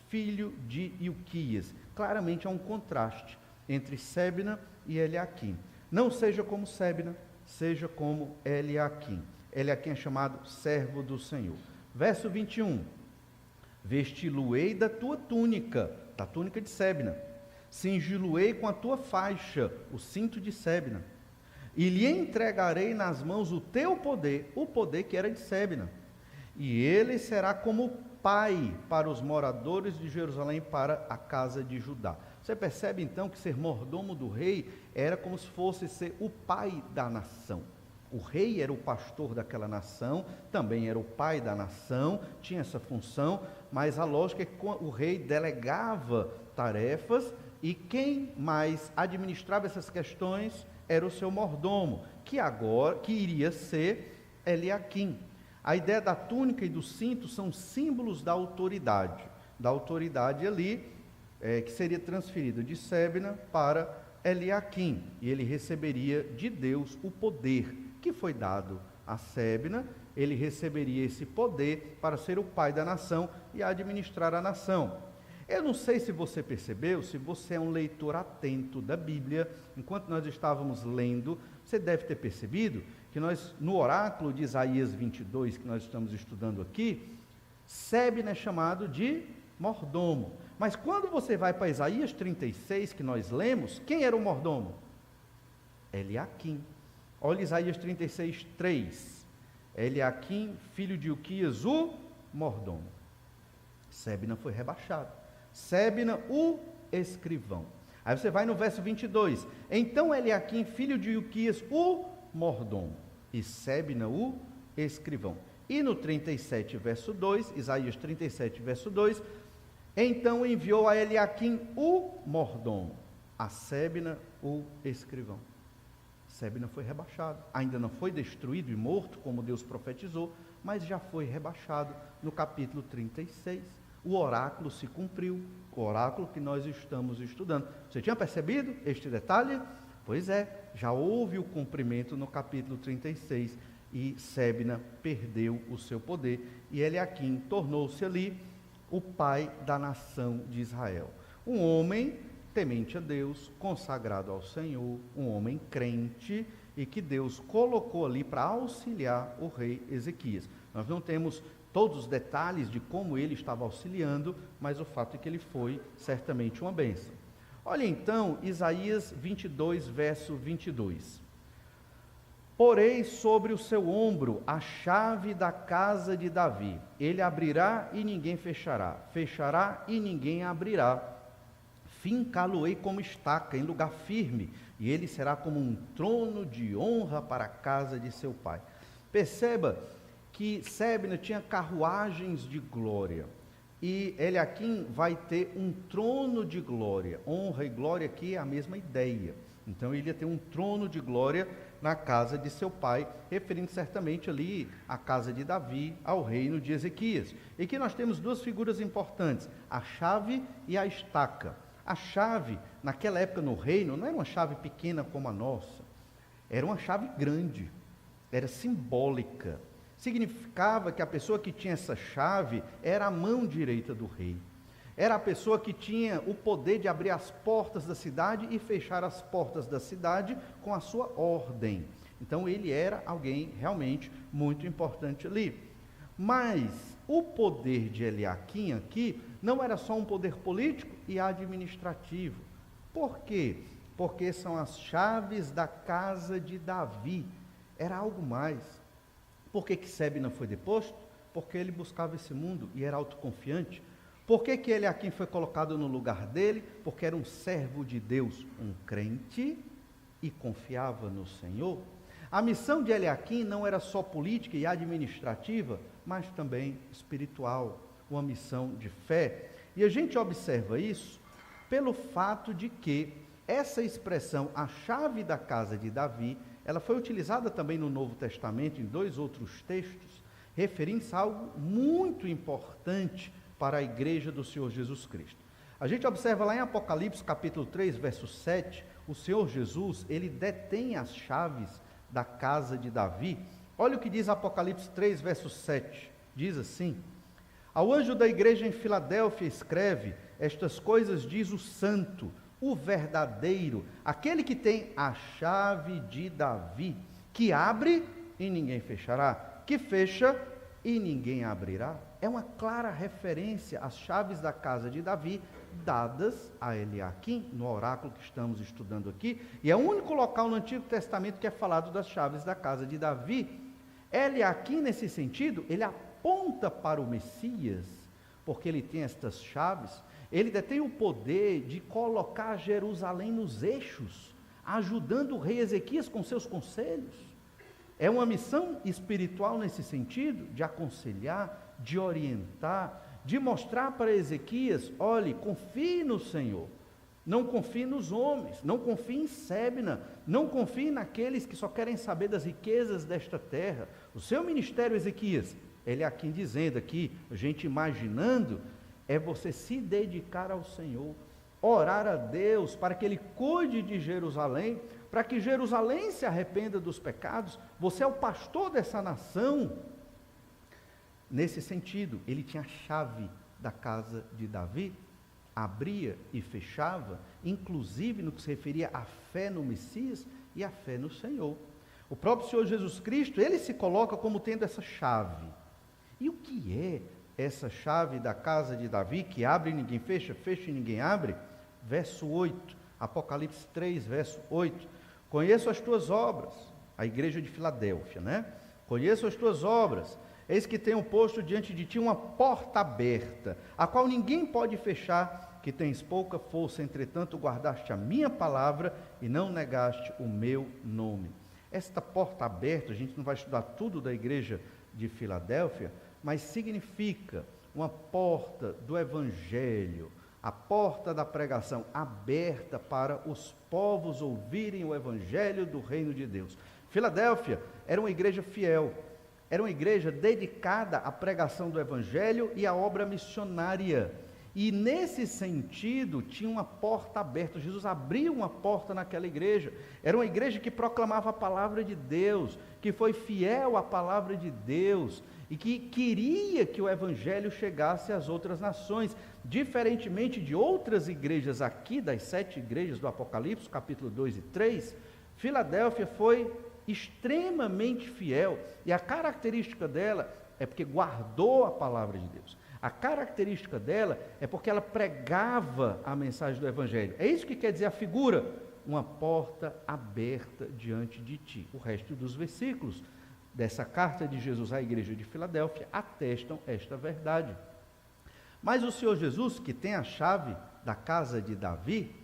filho de Ilquias. Claramente há um contraste entre Sebna e Eliaquim. Não seja como Sebna, seja como Eliaquim. Eliaquim é chamado servo do Senhor. Verso 21. Vesti-lo-ei da tua túnica, da túnica de Sebna. Cingi-lo-ei com a tua faixa, o cinto de Sebna, e lhe entregarei nas mãos o teu poder, o poder que era de Sebna, e ele será como pai para os moradores de Jerusalém, para a casa de Judá. Você percebe então que ser mordomo do rei era como se fosse ser o pai da nação. O rei era o pastor daquela nação, também era o pai da nação, tinha essa função, mas a lógica é que o rei delegava tarefas, e quem mais administrava essas questões era o seu mordomo, que iria ser Eliaquim. A ideia da túnica e do cinto são símbolos da autoridade ali, que seria transferida de Sebna para Eliaquim, e ele receberia de Deus o poder que foi dado a Sebna. Ele receberia esse poder para ser o pai da nação e administrar a nação. Eu não sei se você percebeu, se você é um leitor atento da Bíblia, enquanto nós estávamos lendo, você deve ter percebido que nós, no oráculo de Isaías 22, que nós estamos estudando aqui, Sebna é chamado de mordomo. Mas quando você vai para Isaías 36, que nós lemos, quem era o mordomo? Eliaquim. Olha Isaías 36, 3. Eliaquim, filho de Ilquias, o mordomo. Sebna foi rebaixado. Sebna, o escrivão. Aí você vai no verso 22. Então Eliaquim, filho de Ilquias, o mordomo, e Sebna, o escrivão. E no 37, verso 2, Isaías 37, verso 2, então enviou a Eliaquim, o mordomo, a Sebna, o escrivão. Sebna foi rebaixado, ainda não foi destruído e morto, como Deus profetizou, mas já foi rebaixado no capítulo 36. O oráculo se cumpriu, o oráculo que nós estamos estudando. Você tinha percebido este detalhe? Pois é, já houve o cumprimento no capítulo 36 e Sebna perdeu o seu poder e Eliaquim tornou-se ali o pai da nação de Israel. Um homem temente a Deus, consagrado ao Senhor, um homem crente e que Deus colocou ali para auxiliar o rei Ezequias. Nós não temos todos os detalhes de como ele estava auxiliando, mas o fato é que ele foi certamente uma bênção. Olha então, Isaías 22, verso 22. Porei sobre o seu ombro a chave da casa de Davi. Ele abrirá e ninguém fechará. Fechará e ninguém abrirá. Fincá-lo-ei como estaca em lugar firme, e ele será como um trono de honra para a casa de seu pai. Perceba que Sebna tinha carruagens de glória. E Eliaquim vai ter um trono de glória. Honra e glória aqui é a mesma ideia. Então ele ia ter um trono de glória na casa de seu pai, referindo certamente ali à casa de Davi, ao reino de Ezequias. E aqui nós temos duas figuras importantes, a chave e a estaca. A chave, naquela época no reino, não era uma chave pequena como a nossa, era uma chave grande, era simbólica. Significava que a pessoa que tinha essa chave era a mão direita do rei. Era a pessoa que tinha o poder de abrir as portas da cidade e fechar as portas da cidade com a sua ordem. Então ele era alguém realmente muito importante ali. Mas o poder de Eliaquim aqui não era só um poder político e administrativo. Por quê? Porque são as chaves da casa de Davi. Era algo mais. Por que Sebna foi deposto? Porque ele buscava esse mundo e era autoconfiante. Por que Eliaquim foi colocado no lugar dele? Porque era um servo de Deus, um crente e confiava no Senhor. A missão de Eliaquim não era só política e administrativa, mas também espiritual, uma missão de fé. E a gente observa isso pelo fato de que essa expressão, a chave da casa de Davi, ela foi utilizada também no Novo Testamento, em 2 outros textos, referindo-se a algo muito importante para a igreja do Senhor Jesus Cristo. A gente observa lá em Apocalipse, capítulo 3, verso 7, o Senhor Jesus, ele detém as chaves da casa de Davi. Olha o que diz Apocalipse 3, verso 7, diz assim: ao anjo da igreja em Filadélfia escreve, estas coisas diz o santo, o verdadeiro, aquele que tem a chave de Davi, que abre e ninguém fechará, que fecha e ninguém abrirá. É uma clara referência às chaves da casa de Davi, dadas a Eliaquim, no oráculo que estamos estudando aqui, e é o único local no Antigo Testamento que é falado das chaves da casa de Davi. Eliaquim, nesse sentido, ele aponta para o Messias, porque ele tem estas chaves. Ele detém o poder de colocar Jerusalém nos eixos, ajudando o rei Ezequias com seus conselhos. É uma missão espiritual nesse sentido, de aconselhar, de orientar, de mostrar para Ezequias, olhe, confie no Senhor, não confie nos homens, não confie em Sebna, não confie naqueles que só querem saber das riquezas desta terra. O seu ministério, Ezequias, ele aqui dizendo aqui, a gente imaginando, é você se dedicar ao Senhor, orar a Deus para que Ele cuide de Jerusalém, para que Jerusalém se arrependa dos pecados. Você é o pastor dessa nação. Nesse sentido, ele tinha a chave da casa de Davi, abria e fechava, inclusive no que se referia à fé no Messias e à fé no Senhor. O próprio Senhor Jesus Cristo, ele se coloca como tendo essa chave. E o que é essa chave da casa de Davi, que abre e ninguém fecha, fecha e ninguém abre? Verso 8, Apocalipse 3, verso 8. Conheço as tuas obras, a igreja de Filadélfia, né? Conheço as tuas obras, eis que tenho posto diante de ti uma porta aberta, a qual ninguém pode fechar, que tens pouca força, entretanto guardaste a minha palavra e não negaste o meu nome. Esta porta aberta, a gente não vai estudar tudo da igreja de Filadélfia, mas significa uma porta do Evangelho, a porta da pregação aberta para os povos ouvirem o Evangelho do reino de Deus. Filadélfia era uma igreja fiel, era uma igreja dedicada à pregação do Evangelho e à obra missionária. E nesse sentido, tinha uma porta aberta. Jesus abriu uma porta naquela igreja. Era uma igreja que proclamava a palavra de Deus, que foi fiel à palavra de Deus e que queria que o evangelho chegasse às outras nações. Diferentemente de outras igrejas aqui, das 7 igrejas do Apocalipse, capítulo 2 e 3, Filadélfia foi extremamente fiel. E a característica dela é porque guardou a palavra de Deus. A característica dela é porque ela pregava a mensagem do evangelho. É isso que quer dizer a figura, uma porta aberta diante de ti. O resto dos versículos dessa carta de Jesus à igreja de Filadélfia atestam esta verdade. Mas o Senhor Jesus, que tem a chave da casa de Davi,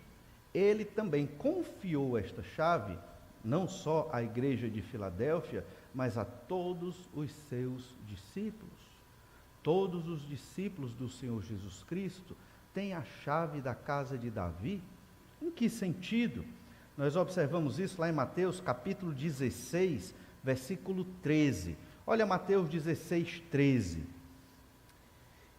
ele também confiou esta chave, não só à igreja de Filadélfia, mas a todos os seus discípulos. Todos os discípulos do Senhor Jesus Cristo têm a chave da casa de Davi. Em que sentido? Nós observamos isso lá em Mateus capítulo 16, versículo 13. Olha Mateus 16, 13.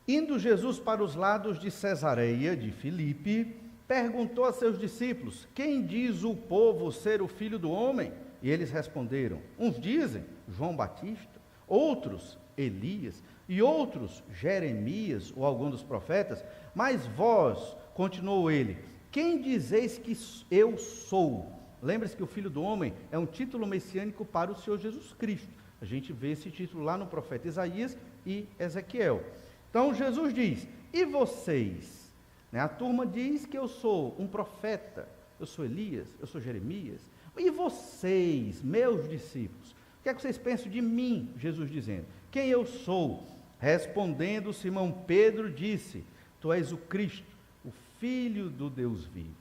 Indo Jesus para os lados de Cesareia de Filipe, perguntou a seus discípulos: quem diz o povo ser o Filho do Homem? E eles responderam: uns dizem João Batista, outros Elias, e outros Jeremias ou algum dos profetas. Mas vós, continuou ele, quem dizeis que eu sou? Lembre-se que o Filho do Homem é um título messiânico para o Senhor Jesus Cristo. A gente vê esse título lá no profeta Isaías e Ezequiel. Então Jesus diz: e vocês? A turma diz que eu sou um profeta, eu sou Elias, eu sou Jeremias. E vocês, meus discípulos, o que é que vocês pensam de mim? Jesus dizendo: quem eu sou? Respondendo, Simão Pedro disse: tu és o Cristo, o Filho do Deus vivo.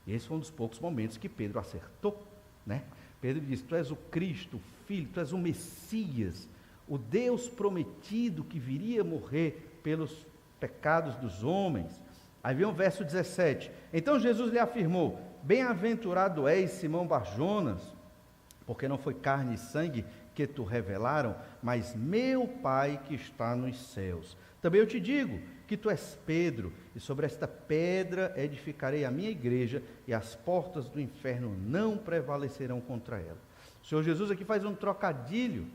E esse foi um dos poucos momentos que Pedro acertou, né? Pedro disse: tu és o Cristo, o Filho, tu és o Messias, o Deus prometido que viria morrer pelos pecados dos homens. Aí vem o verso 17. Então Jesus lhe afirmou: bem-aventurado és, Simão Barjonas, porque não foi carne e sangue que tu revelaram, mas meu Pai que está nos céus. Também eu te digo que tu és Pedro, e sobre esta pedra edificarei a minha igreja, e as portas do inferno não prevalecerão contra ela. O Senhor Jesus aqui faz um trocadilho.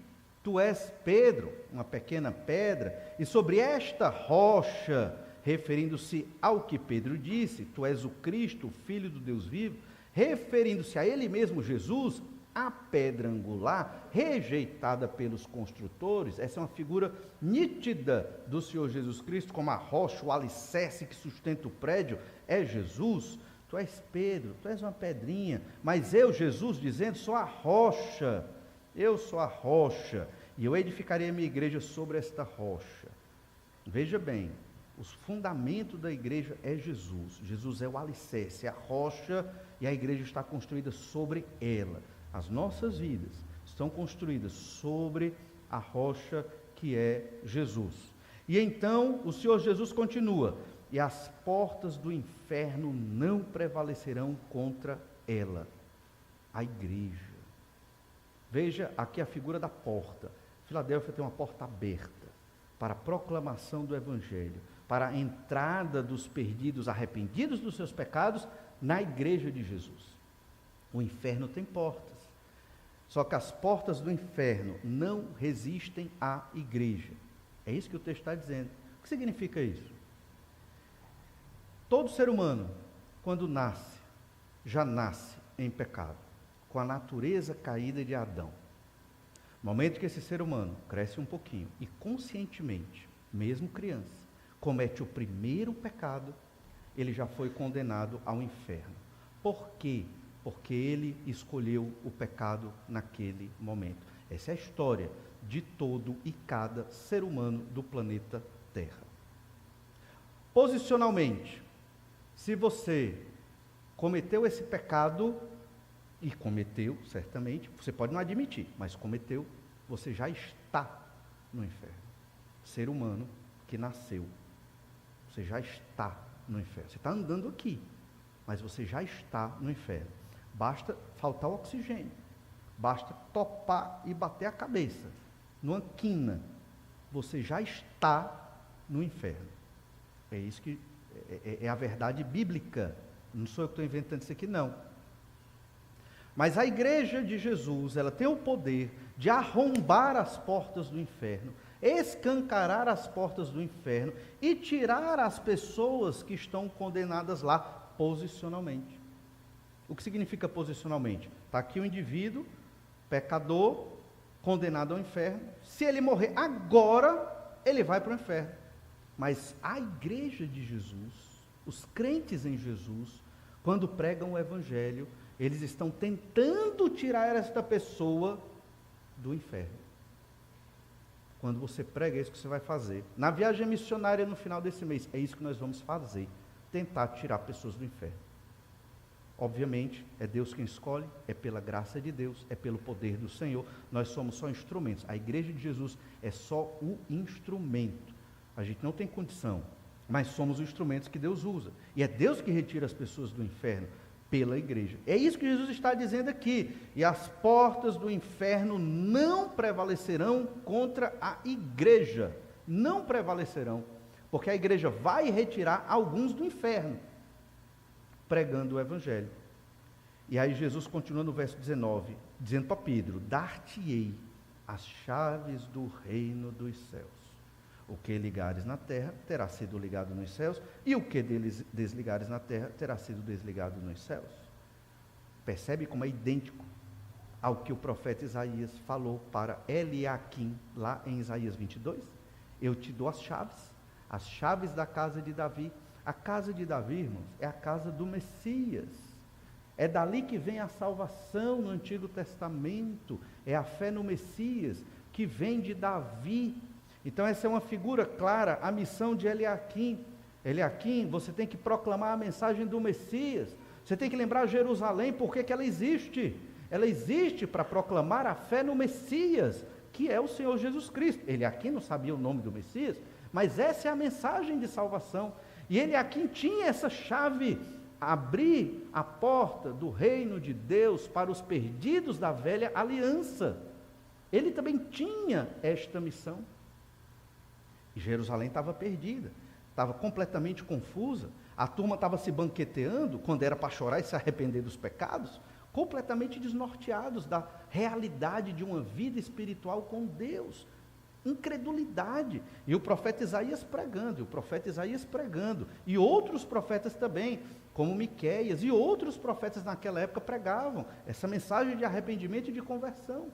Tu és Pedro, uma pequena pedra, e sobre esta rocha, referindo-se ao que Pedro disse, tu és o Cristo, o Filho do Deus vivo, referindo-se a ele mesmo, Jesus, a pedra angular, rejeitada pelos construtores. Essa é uma figura nítida do Senhor Jesus Cristo, como a rocha, o alicerce que sustenta o prédio, é Jesus. Tu és Pedro, tu és uma pedrinha, mas eu, Jesus, dizendo, sou a rocha, eu sou a rocha, e eu edificarei a minha igreja sobre esta rocha. Veja bem, os fundamentos da igreja é Jesus. Jesus é o alicerce, é a rocha, e a igreja está construída sobre ela. As nossas vidas estão construídas sobre a rocha que é Jesus. E então o Senhor Jesus continua: e as portas do inferno não prevalecerão contra ela, a igreja. Veja aqui a figura da porta. Filadélfia tem uma porta aberta para a proclamação do evangelho, para a entrada dos perdidos, arrependidos dos seus pecados, na igreja de Jesus. O inferno tem portas, só que as portas do inferno não resistem à igreja. É isso que o texto está dizendo. O que significa isso? Todo ser humano, quando nasce, já nasce em pecado, com a natureza caída de Adão. No momento que esse ser humano cresce um pouquinho e conscientemente, mesmo criança, comete o primeiro pecado, ele já foi condenado ao inferno. Por quê? Porque ele escolheu o pecado naquele momento. Essa é a história de todo e cada ser humano do planeta Terra. Posicionalmente, se você cometeu esse pecado, e cometeu, certamente, você pode não admitir, mas cometeu, você já está no inferno. Ser humano que nasceu, você já está no inferno. Você está andando aqui, mas você já está no inferno. Basta faltar o oxigênio, basta topar e bater a cabeça numa quina, você já está no inferno. É isso que é a verdade bíblica. Não sou eu que estou inventando isso aqui, não. Mas a igreja de Jesus, ela tem o poder de arrombar as portas do inferno, escancarar as portas do inferno e tirar as pessoas que estão condenadas lá posicionalmente. O que significa posicionalmente? Está aqui o indivíduo, pecador, condenado ao inferno. Se ele morrer agora, ele vai para o inferno. Mas a igreja de Jesus, os crentes em Jesus, quando pregam o evangelho, eles estão tentando tirar esta pessoa do inferno. Quando você prega, é isso que você vai fazer. Na viagem missionária no final desse mês, é isso que nós vamos fazer. Tentar tirar pessoas do inferno. Obviamente, é Deus quem escolhe, é pela graça de Deus, é pelo poder do Senhor. Nós somos só instrumentos. A igreja de Jesus é só o instrumento. A gente não tem condição, mas somos os instrumentos que Deus usa. E é Deus que retira as pessoas do inferno pela igreja. É isso que Jesus está dizendo aqui. E as portas do inferno não prevalecerão contra a igreja. Não prevalecerão. Porque a igreja vai retirar alguns do inferno, pregando o evangelho. E aí Jesus continua no verso 19, dizendo para Pedro: dar-te-ei as chaves do reino dos céus. O que ligares na terra terá sido ligado nos céus, e o que desligares na terra terá sido desligado nos céus. Percebe como é idêntico ao que o profeta Isaías falou para Eliaquim, lá em Isaías 22? Eu te dou as chaves da casa de Davi. A casa de Davi, irmãos, é a casa do Messias. É dali que vem a salvação no Antigo Testamento. É a fé no Messias que vem de Davi. Então essa é uma figura clara, a missão de Eliaquim. Eliaquim, você tem que proclamar a mensagem do Messias. Você tem que lembrar Jerusalém, porque que ela existe. Ela existe para proclamar a fé no Messias, que é o Senhor Jesus Cristo. Eliaquim não sabia o nome do Messias, mas essa é a mensagem de salvação. E Eliaquim tinha essa chave, abrir a porta do reino de Deus para os perdidos da velha aliança. Ele também tinha esta missão. E Jerusalém estava perdida, estava completamente confusa. A turma estava se banqueteando, quando era para chorar e se arrepender dos pecados, completamente desnorteados da realidade de uma vida espiritual com Deus. Incredulidade. E o profeta Isaías pregando, e outros profetas também, como Miqueias, e outros profetas naquela época pregavam essa mensagem de arrependimento e de conversão.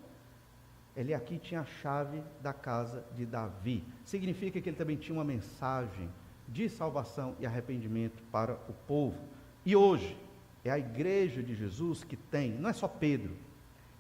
Ele aqui tinha a chave da casa de Davi. Significa que ele também tinha uma mensagem de salvação e arrependimento para o povo. E hoje, é a igreja de Jesus que tem, não é só Pedro,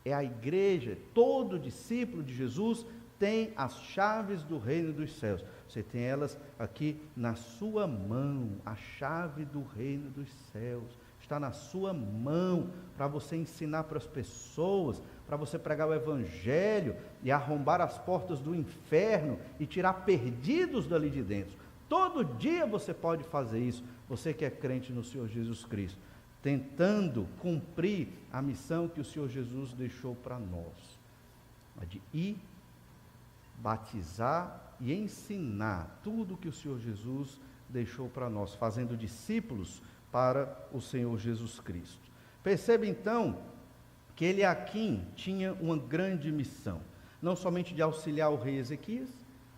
é a igreja, todo discípulo de Jesus tem as chaves do reino dos céus. Você tem elas aqui na sua mão, a chave do reino dos céus. Está na sua mão para você ensinar para as pessoas, para você pregar o evangelho e arrombar as portas do inferno e tirar perdidos dali de dentro. Todo dia você pode fazer isso, você que é crente no Senhor Jesus Cristo, tentando cumprir a missão que o Senhor Jesus deixou para nós, a de ir, batizar e ensinar tudo que o Senhor Jesus deixou para nós, fazendo discípulos para o Senhor Jesus Cristo. Percebe então que Eliaquim tinha uma grande missão, não somente de auxiliar o rei Ezequias,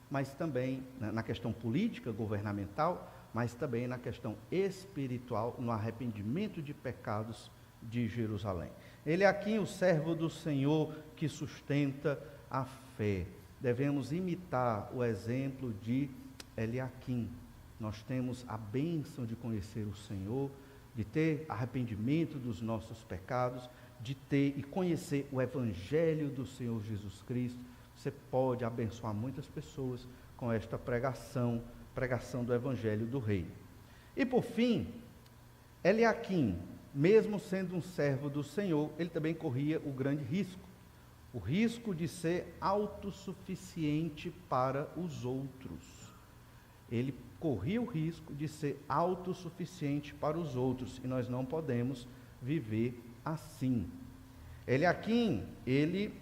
mas também na questão política, governamental, mas também na questão espiritual, no arrependimento de pecados de Jerusalém. Eliaquim, o servo do Senhor que sustenta a fé. Devemos imitar o exemplo de Eliaquim. Nós temos a bênção de conhecer o Senhor, de ter arrependimento dos nossos pecados, de ter e conhecer o Evangelho do Senhor Jesus Cristo. Você pode abençoar muitas pessoas com esta pregação do Evangelho do Reino. E por fim, Eliaquim, mesmo sendo um servo do Senhor, ele também corria o grande risco. O risco de ser autossuficiente para os outros. Ele corria o risco de ser autossuficiente para os outros, e nós não podemos viver assim. Eliaquim, ele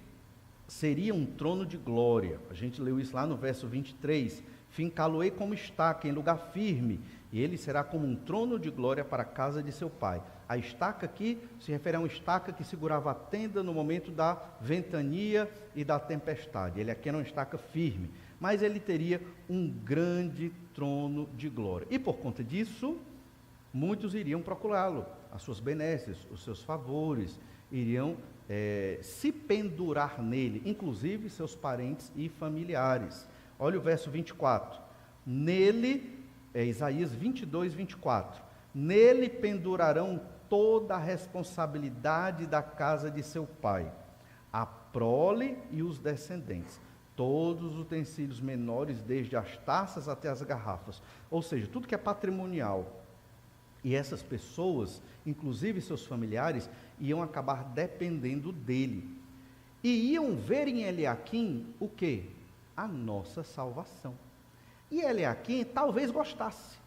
seria um trono de glória. A gente leu isso lá no verso 23. Fincá-lo-ei como estaca, em lugar firme, e ele será como um trono de glória para a casa de seu pai. A estaca aqui se refere a uma estaca que segurava a tenda no momento da ventania e da tempestade. Ele aqui era uma estaca firme, mas ele teria um grande trono de glória. E por conta disso, muitos iriam procurá-lo, as suas benesses, os seus favores, iriam se pendurar nele, inclusive seus parentes e familiares. Olha o verso 24. Nele, Isaías 22, 24. Nele pendurarão toda a responsabilidade da casa de seu pai, a prole e os descendentes, todos os utensílios menores, desde as taças até as garrafas, ou seja, tudo que é patrimonial. E essas pessoas, inclusive seus familiares, iam acabar dependendo dele. E iam ver em Eliaquim o quê? A nossa salvação. E Eliaquim talvez gostasse.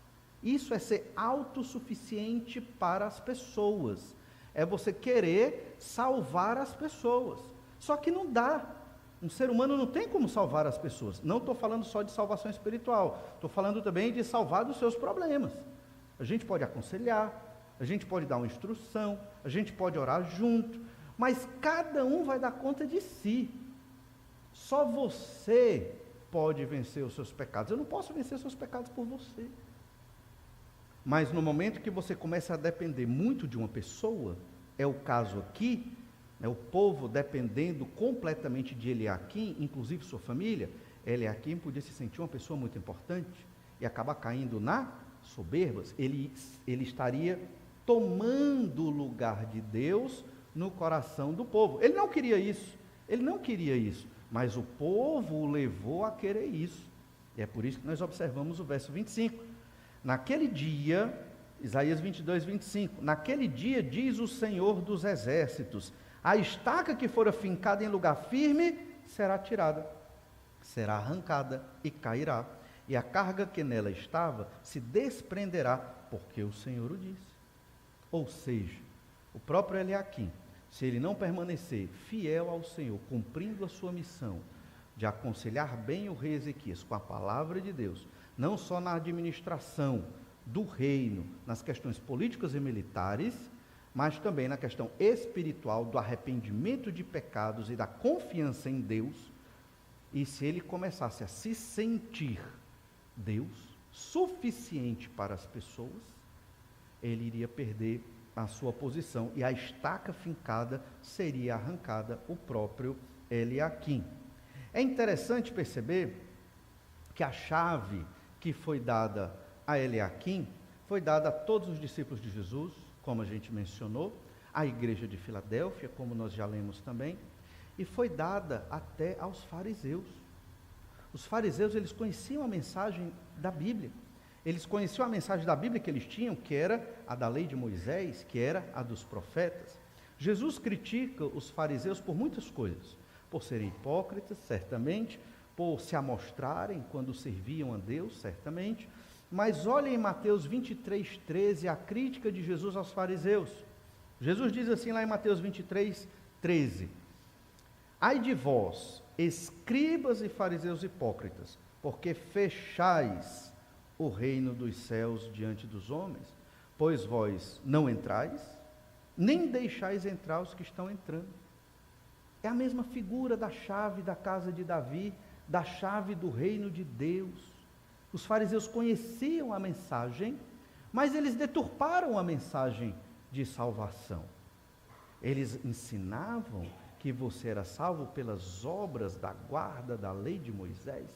Isso é ser autossuficiente para as pessoas. É você querer salvar as pessoas. Só que não dá. Um ser humano não tem como salvar as pessoas. Não estou falando só de salvação espiritual. Estou falando também de salvar dos seus problemas. A gente pode aconselhar, a gente pode dar uma instrução, a gente pode orar junto, mas cada um vai dar conta de si. Só você pode vencer os seus pecados. Eu não posso vencer os seus pecados por você. Mas no momento que você começa a depender muito de uma pessoa, é o caso aqui, o povo dependendo completamente de Eliaquim, inclusive sua família, Eliaquim podia se sentir uma pessoa muito importante e acabar caindo na soberbas. Ele estaria tomando o lugar de Deus no coração do povo. Ele não queria isso, mas o povo o levou a querer isso. E é por isso que nós observamos o verso 25. Naquele dia, Isaías 22, 25, naquele dia diz o Senhor dos exércitos, a estaca que fora fincada em lugar firme será tirada, será arrancada e cairá, e a carga que nela estava se desprenderá, porque o Senhor o disse. Ou seja, o próprio Eliaquim, se ele não permanecer fiel ao Senhor, cumprindo a sua missão de aconselhar bem o rei Ezequias com a palavra de Deus, não só na administração do reino, nas questões políticas e militares, mas também na questão espiritual do arrependimento de pecados e da confiança em Deus, e se ele começasse a se sentir Deus suficiente para as pessoas, ele iria perder a sua posição e a estaca fincada seria arrancada, o próprio Eliaquim. É interessante perceber que a chave que foi dada a Eliaquim foi dada a todos os discípulos de Jesus, como a gente mencionou, à igreja de Filadélfia, como nós já lemos também, e foi dada até aos fariseus. Os fariseus, eles conheciam a mensagem da Bíblia. Eles conheciam a mensagem da Bíblia que eles tinham, que era a da lei de Moisés, que era a dos profetas. Jesus critica os fariseus por muitas coisas, por serem hipócritas, certamente, por se amostrarem quando serviam a Deus, certamente. Mas olhem em Mateus 23, 13, a crítica de Jesus aos fariseus. Jesus diz assim lá em Mateus 23, 13: ai de vós, escribas e fariseus hipócritas, porque fechais o reino dos céus diante dos homens, pois vós não entrais, nem deixais entrar os que estão entrando. É a mesma figura da chave da casa de Davi, da chave do reino de Deus. Os fariseus conheciam a mensagem, mas eles deturparam a mensagem de salvação. Eles ensinavam que você era salvo pelas obras da guarda da lei de Moisés.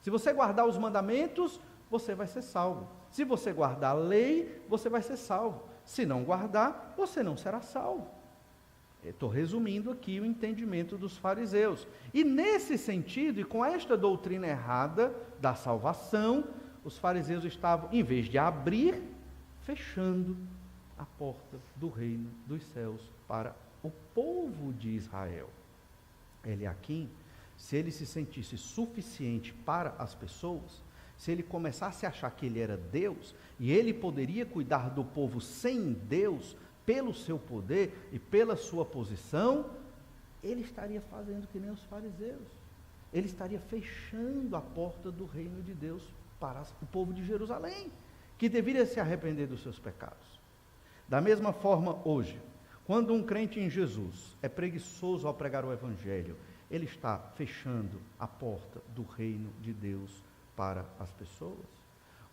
Se você guardar os mandamentos, você vai ser salvo. Se você guardar a lei, você vai ser salvo. Se não guardar, você não será salvo. Estou resumindo aqui o entendimento dos fariseus. E nesse sentido, e com esta doutrina errada da salvação, os fariseus estavam, em vez de abrir, fechando a porta do reino dos céus para o povo de Israel. Eliaquim, se ele se sentisse suficiente para as pessoas, se ele começasse a achar que ele era Deus, e ele poderia cuidar do povo sem Deus, pelo seu poder e pela sua posição, ele estaria fazendo que nem os fariseus. Ele estaria fechando a porta do reino de Deus para o povo de Jerusalém. que deveria se arrepender dos seus pecados. Da mesma forma, hoje, quando um crente em Jesus é preguiçoso ao pregar o Evangelho, ele está fechando a porta do reino de Deus para as pessoas.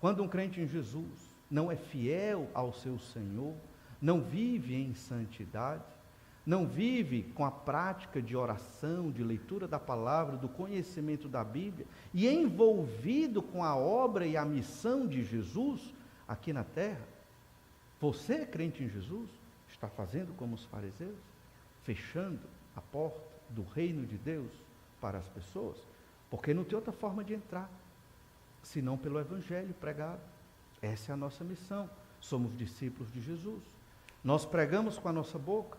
Quando um crente em Jesus não é fiel ao seu Senhor, não vive em santidade, não vive com a prática de oração, de leitura da palavra, do conhecimento da Bíblia, e envolvido com a obra e a missão de Jesus aqui na terra, você, crente em Jesus, está fazendo como os fariseus, fechando a porta do reino de Deus para as pessoas, porque não tem outra forma de entrar, senão pelo Evangelho pregado. Essa é a nossa missão. Somos discípulos de Jesus. Nós pregamos com a nossa boca,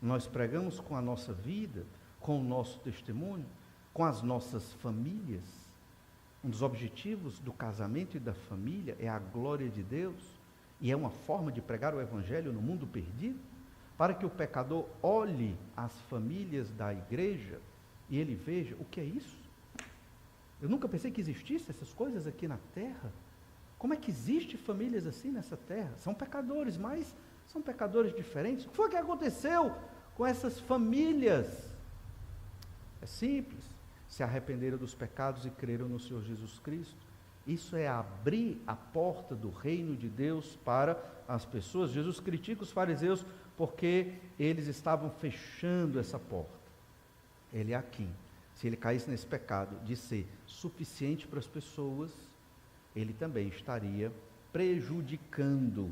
nós pregamos com a nossa vida, com o nosso testemunho, com as nossas famílias. Um dos objetivos do casamento e da família é a glória de Deus, e é uma forma de pregar o Evangelho no mundo perdido, para que o pecador olhe as famílias da igreja e ele veja: o que é isso? Eu nunca pensei que existissem essas coisas aqui na terra. Como é que existem famílias assim nessa terra? São pecadores, mas são pecadores diferentes. O que foi que aconteceu com essas famílias? É simples: se arrependeram dos pecados e creram no Senhor Jesus Cristo. Isso é abrir a porta do reino de Deus para as pessoas. Jesus critica os fariseus porque eles estavam fechando essa porta. Ele é aqui. Se ele caísse nesse pecado de ser suficiente para as pessoas, ele também estaria prejudicando,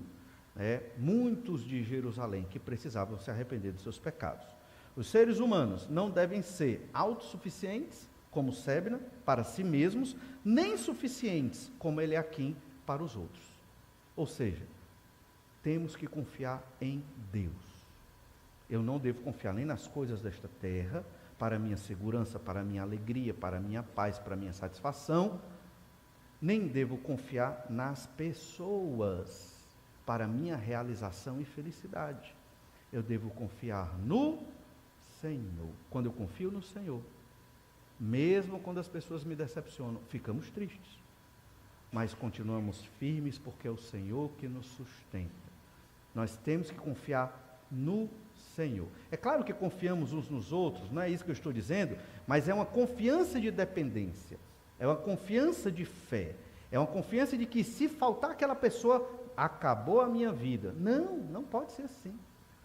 muitos de Jerusalém que precisavam se arrepender dos seus pecados. Os seres humanos não devem ser autossuficientes, como Sebna, para si mesmos, nem suficientes, como Eliaquim, para os outros. Ou seja, temos que confiar em Deus. Eu não devo confiar nem nas coisas desta terra, para minha segurança, para minha alegria, para minha paz, para minha satisfação, nem devo confiar nas pessoas, para minha realização e felicidade. Eu devo confiar no Senhor. Quando eu confio no Senhor, mesmo quando as pessoas me decepcionam, ficamos tristes, mas continuamos firmes, porque é o Senhor que nos sustenta. Nós temos que confiar no Senhor. É claro que confiamos uns nos outros, não é isso que eu estou dizendo, mas é uma confiança de dependência, é uma confiança de fé, é uma confiança de que se faltar aquela pessoa, acabou a minha vida. Não, não pode ser assim.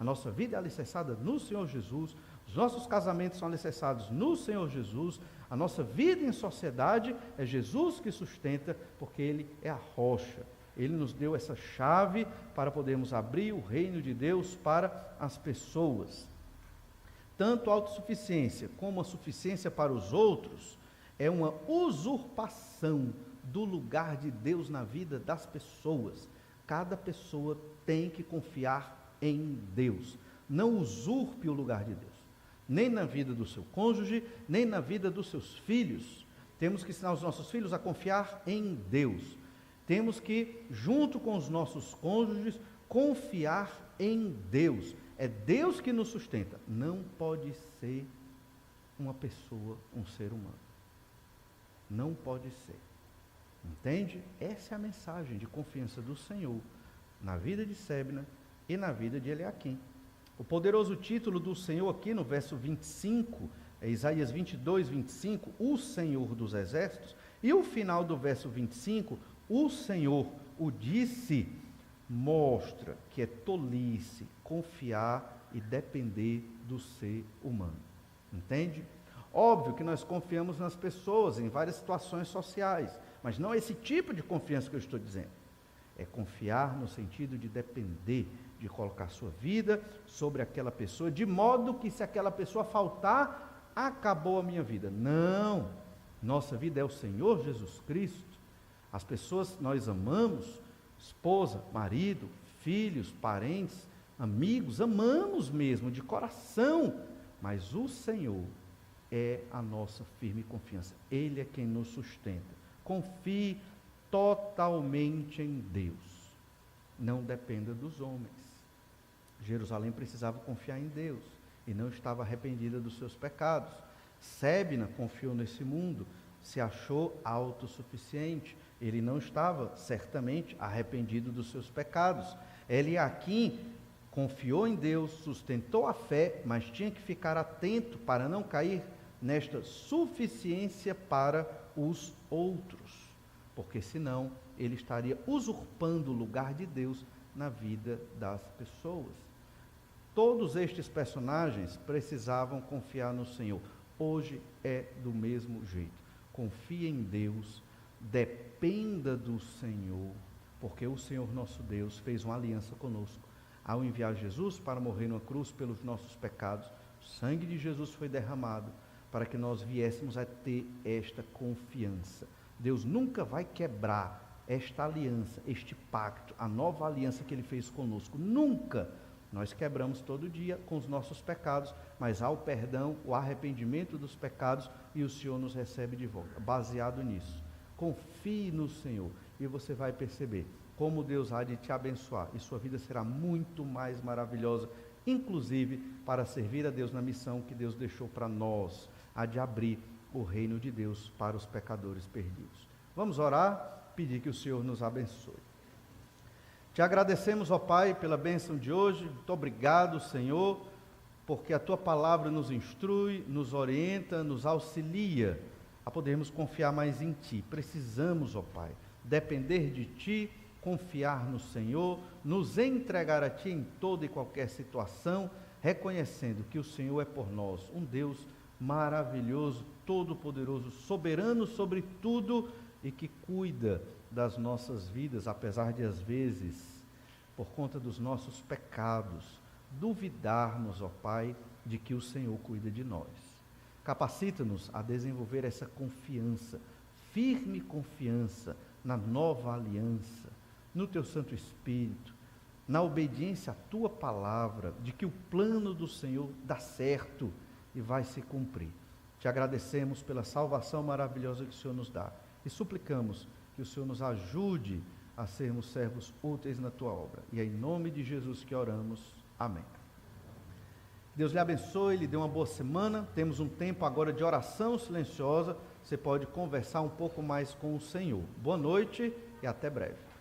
A nossa vida é alicerçada no Senhor Jesus, os nossos casamentos são alicerçados no Senhor Jesus, a nossa vida em sociedade é Jesus que sustenta, porque Ele é a rocha. Ele nos deu essa chave para podermos abrir o reino de Deus para as pessoas. Tanto a autossuficiência como a suficiência para os outros é uma usurpação do lugar de Deus na vida das pessoas. Cada pessoa tem que confiar em Deus. Não usurpe o lugar de Deus, nem na vida do seu cônjuge, nem na vida dos seus filhos. Temos que ensinar os nossos filhos a confiar em Deus. Temos que, junto com os nossos cônjuges, confiar em Deus. É Deus que nos sustenta. Não pode ser uma pessoa, um ser humano. Não pode ser. Entende? Essa é a mensagem de confiança do Senhor na vida de Sebna e na vida de Eliaquim. O poderoso título do Senhor aqui no verso 25, é Isaías 22, 25, o Senhor dos Exércitos, e o final do verso 25, o Senhor o disse, mostra que é tolice confiar e depender do ser humano. Entende? Óbvio que nós confiamos nas pessoas em várias situações sociais, mas não é esse tipo de confiança que eu estou dizendo. É confiar no sentido de depender, de colocar sua vida sobre aquela pessoa, de modo que se aquela pessoa faltar, acabou a minha vida. Não, nossa vida é o Senhor Jesus Cristo. As pessoas nós amamos, esposa, marido, filhos, parentes, amigos, amamos mesmo de coração, mas o Senhor é a nossa firme confiança. Ele é quem nos sustenta. Confie totalmente em Deus. Não dependa dos homens. Jerusalém precisava confiar em Deus e não estava arrependida dos seus pecados. Sebna confiou nesse mundo, se achou autossuficiente Ele não estava, certamente, arrependido dos seus pecados. Eliaquim confiou em Deus, sustentou a fé, mas tinha que ficar atento para não cair nesta suficiência para os outros, porque senão ele estaria usurpando o lugar de Deus na vida das pessoas. Todos estes personagens precisavam confiar no Senhor. Hoje é do mesmo jeito. Confie em Deus, dependa do Senhor, porque o Senhor nosso Deus fez uma aliança conosco. Ao enviar Jesus para morrer numa cruz pelos nossos pecados, o sangue de Jesus foi derramado para que nós viéssemos a ter esta confiança. Deus nunca vai quebrar esta aliança, este pacto, a nova aliança que Ele fez conosco. Nunca! Nós quebramos todo dia com os nossos pecados, mas há o perdão, o arrependimento dos pecados e o Senhor nos recebe de volta. Baseado nisso, confie no Senhor e você vai perceber como Deus há de te abençoar e sua vida será muito mais maravilhosa, inclusive para servir a Deus na missão que Deus deixou para nós, a de abrir o reino de Deus para os pecadores perdidos. Vamos orar, pedir que o Senhor nos abençoe. Te agradecemos, ó Pai, pela bênção de hoje. Muito obrigado, Senhor, porque a Tua palavra nos instrui, nos orienta, nos auxilia a podermos confiar mais em Ti. Precisamos, ó Pai, depender de Ti, confiar no Senhor, nos entregar a Ti em toda e qualquer situação, reconhecendo que o Senhor é por nós, um Deus maravilhoso, todo-poderoso, soberano sobre tudo e que cuida das nossas vidas, apesar de às vezes, por conta dos nossos pecados, duvidarmos, ó Pai, de que o Senhor cuida de nós. Capacita-nos a desenvolver essa confiança, firme confiança na nova aliança, no Teu Santo Espírito, na obediência à Tua palavra, de que o plano do Senhor dá certo e vai se cumprir. Te agradecemos pela salvação maravilhosa que o Senhor nos dá e suplicamos que o Senhor nos ajude a sermos servos úteis na Tua obra. E é em nome de Jesus que oramos. Amém. Deus lhe abençoe, lhe dê uma boa semana. Temos um tempo agora de oração silenciosa. Você pode conversar um pouco mais com o Senhor. Boa noite e até breve.